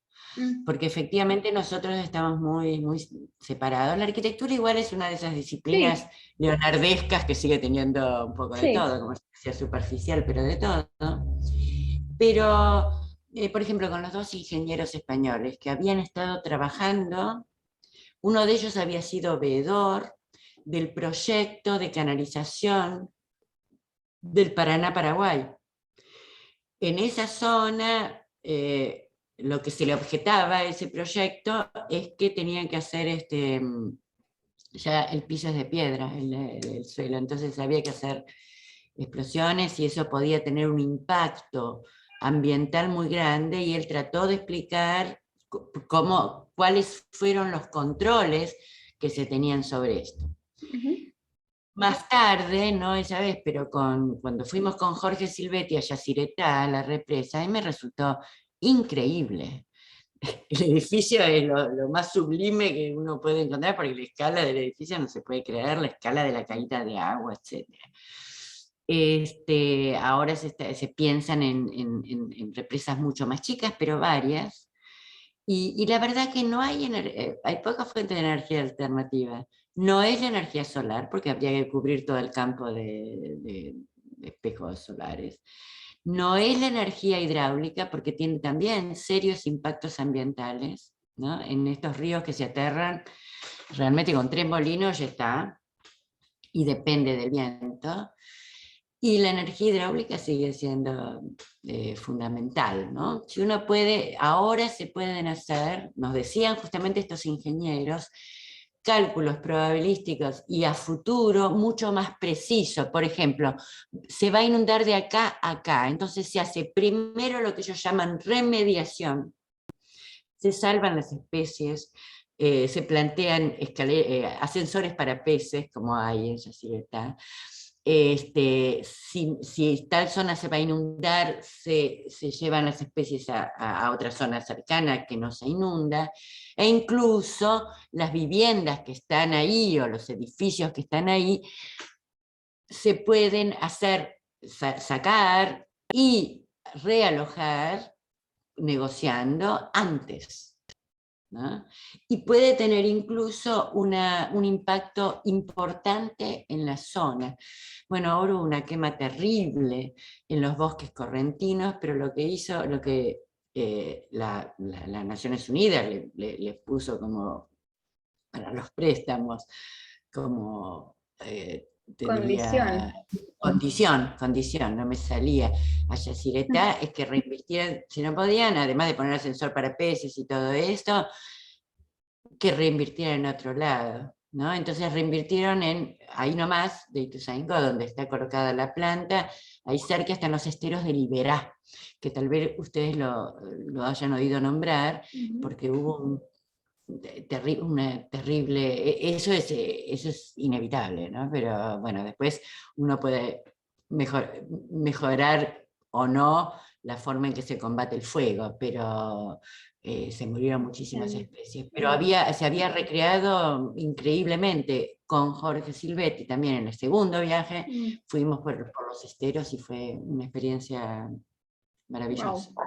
Porque efectivamente nosotros estamos muy separados. La arquitectura igual es una de esas disciplinas leonardescas que sigue teniendo un poco de todo, como sea superficial, pero de todo. Pero, por ejemplo, con los dos ingenieros españoles que habían estado trabajando, uno de ellos había sido veedor del proyecto de canalización del Paraná-Paraguay. En esa zona, lo que se le objetaba a ese proyecto es que tenían que hacer ya el piso es de piedra, el suelo, entonces había que hacer explosiones y eso podía tener un impacto ambiental muy grande, y él trató de explicar cuáles fueron los controles que se tenían sobre esto. Más tarde, no esa vez, pero cuando fuimos con Jorge Silvetti a Yacyretá, a la represa, a mí me resultó increíble. El edificio es lo más sublime que uno puede encontrar, porque la escala del edificio no se puede creer, la escala de la caída de agua, etc. Ahora se piensan en represas mucho más chicas, pero varias, y la verdad que no hay poca fuente de energía alternativa. No es la energía solar, porque habría que cubrir todo el campo de espejos solares. No es la energía hidráulica, porque tiene también serios impactos ambientales, ¿no? En estos ríos que se aterran, realmente con 3 molinos ya está, y depende del viento. Y la energía hidráulica sigue siendo fundamental, ¿no? Si uno puede, ahora se pueden hacer, nos decían justamente estos ingenieros, cálculos probabilísticos y a futuro mucho más precisos. Por ejemplo, se va a inundar de acá a acá, entonces se hace primero lo que ellos llaman remediación, se salvan las especies, se plantean ascensores para peces, como hay en Yacyretá. Si tal zona se va a inundar, se llevan las especies a otra zona cercana que no se inunda, e incluso las viviendas que están ahí o los edificios que están ahí se pueden sacar y realojar negociando antes, ¿no? Y puede tener incluso un impacto importante en la zona. Bueno, ahora hubo una quema terrible en los bosques correntinos, pero lo que las Naciones Unidas le puso como para los préstamos, como te Condición. diría, condición, no me salía a Yacyretá, es que reinvirtieran, si no podían, además de poner ascensor para peces y todo esto, que reinvirtieran en otro lado, ¿no? Entonces reinvirtieron ahí nomás, de Ituzaingó, donde está colocada la planta, ahí cerca están los esteros de Liberá, que tal vez ustedes lo hayan oído nombrar, porque hubo una terrible, eso es inevitable, ¿no? Pero bueno, después uno puede mejorar o no la forma en que se combate el fuego, pero se murieron muchísimas especies. Pero se había recreado increíblemente con Jorge Silvetti también en el segundo viaje, fuimos por los esteros y fue una experiencia maravillosa. Wow.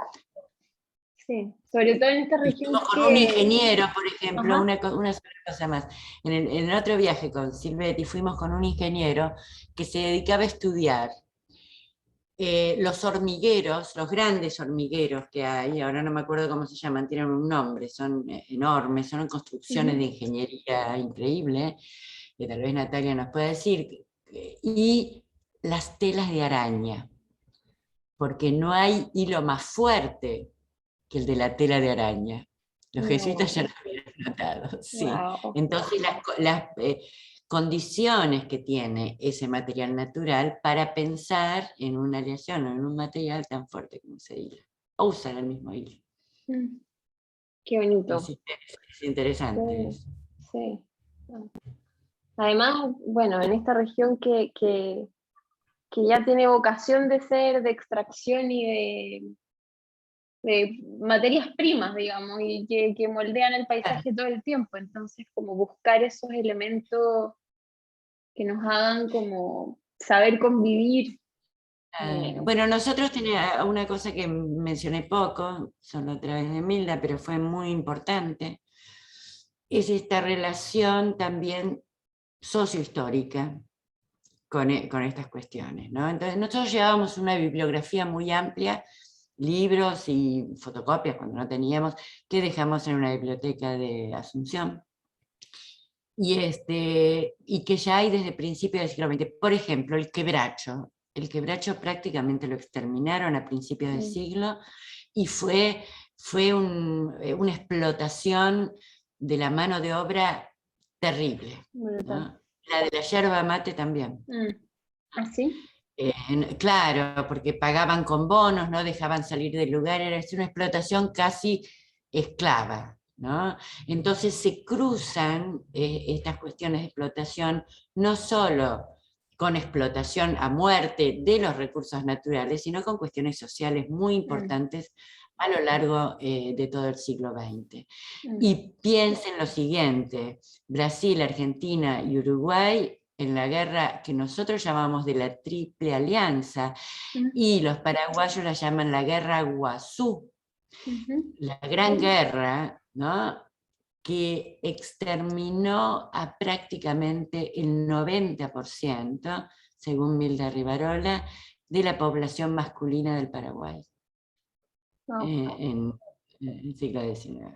Sí, sobre todo en esta región Estuvimos con un ingeniero, por ejemplo, una sola cosa más. En el otro viaje con Silvetti fuimos con un ingeniero que se dedicaba a estudiar los hormigueros, los grandes hormigueros que hay, ahora no me acuerdo cómo se llaman, tienen un nombre, son enormes, son construcciones de ingeniería increíble, que tal vez Natalia nos pueda decir, y las telas de araña, porque no hay hilo más fuerte que el de la tela de araña. Los jesuitas ya lo habían notado, sí. Wow. Entonces las condiciones que tiene ese material natural para pensar en una aleación o en un material tan fuerte como ese hilo. O usar el mismo hilo. Qué bonito. Es interesante. Sí, sí. Además, bueno, en esta región que ya tiene vocación de ser de extracción y de materias primas, digamos, y que moldean el paisaje todo el tiempo. Entonces, como buscar esos elementos que nos hagan como saber convivir. Bueno, nosotros teníamos una cosa que mencioné poco, solo a través de Milda, pero fue muy importante, es esta relación también sociohistórica con estas cuestiones, ¿no? Entonces nosotros llevábamos una bibliografía muy amplia, libros y fotocopias cuando no teníamos, que dejamos en una biblioteca de Asunción, y que ya hay desde principios del siglo XX. Por ejemplo, el quebracho prácticamente lo exterminaron a principios del siglo, y fue una explotación de la mano de obra terrible, ¿no? La de la yerba mate también. ¿Ah, sí? Claro, porque pagaban con bonos, no dejaban salir del lugar, era una explotación casi esclava, ¿no? Entonces se cruzan estas cuestiones de explotación no solo con explotación a muerte de los recursos naturales, sino con cuestiones sociales muy importantes a lo largo de todo el siglo XX. Y piensen lo siguiente: Brasil, Argentina y Uruguay en la guerra que nosotros llamamos de la Triple Alianza, y los paraguayos la llaman la Guerra Guazú, la Gran Guerra, ¿no?, que exterminó a prácticamente el 90%, según Milda Rivarola, de la población masculina del Paraguay en el siglo XIX.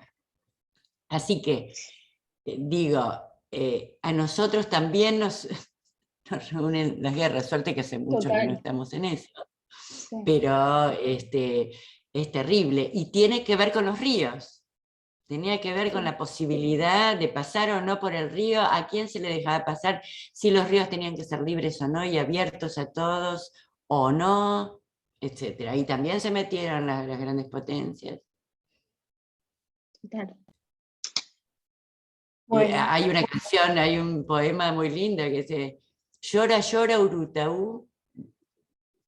Así que, digo, a nosotros también nos reúnen las guerras, suerte que hace mucho que no estamos en eso, pero es terrible, y tiene que ver con los ríos, tenía que ver con la posibilidad de pasar o no por el río, a quién se le dejaba pasar, si los ríos tenían que ser libres o no, y abiertos a todos o no, etc. Y también se metieron las grandes potencias. Claro. Bueno. Hay una canción, hay un poema muy lindo que dice: llora, llora Urutaú,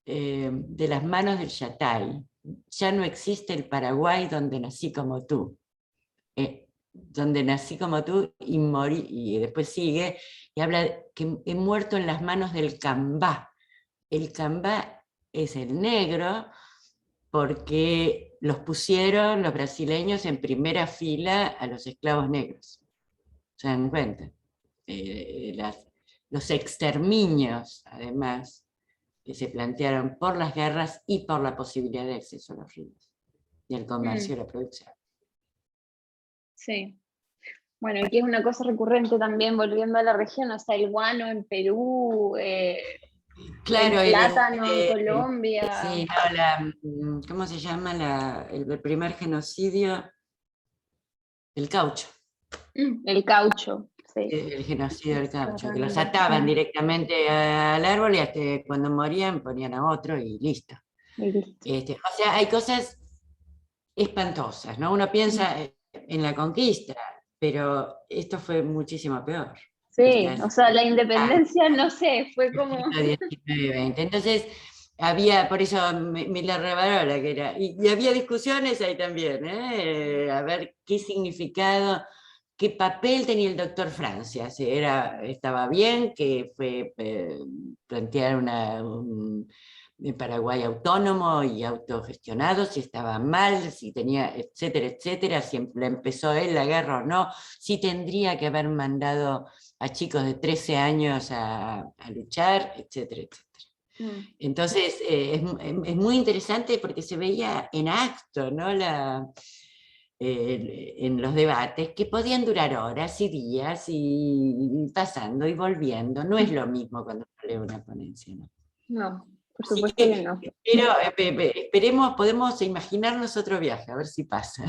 de las manos del Yatay, ya no existe el Paraguay donde nací como tú. Donde nací como tú y morí, y después sigue, y habla que he muerto en las manos del Cambá. El Cambá es el negro, porque los pusieron los brasileños en primera fila a los esclavos negros. ¿Se dan cuenta? Los exterminios, además, que se plantearon por las guerras y por la posibilidad de acceso a los ríos, y el comercio y la producción. Sí. Bueno, aquí es una cosa recurrente también, volviendo a la región, o sea, el guano en Perú, Claro, el plátano en Colombia. Sí, no, ¿cómo se llama el primer genocidio? El caucho. El caucho, sí. El genocidio del caucho, que los ataban directamente al árbol y hasta cuando morían ponían a otro y listo. O sea, hay cosas espantosas, ¿no? Uno piensa en la conquista, pero esto fue muchísimo peor. Sí, o sea, la independencia, no sé, fue como... 19, 20. Entonces, había, por eso me la revalora que era, y había discusiones ahí también, a ver qué significado, qué papel tenía el doctor Francia, si estaba bien que plantear un Paraguay autónomo y autogestionado, si estaba mal, si tenía, etcétera, etcétera, si empezó él la guerra o no, si tendría que haber mandado a chicos de 13 años a luchar, etcétera, etcétera. Entonces, es muy interesante porque se veía en acto, ¿no? En los debates, que podían durar horas y días y pasando y volviendo. No es lo mismo cuando lee una ponencia, ¿no? No, por supuesto que no. Pero esperemos, podemos imaginarnos otro viaje, a ver si pasa.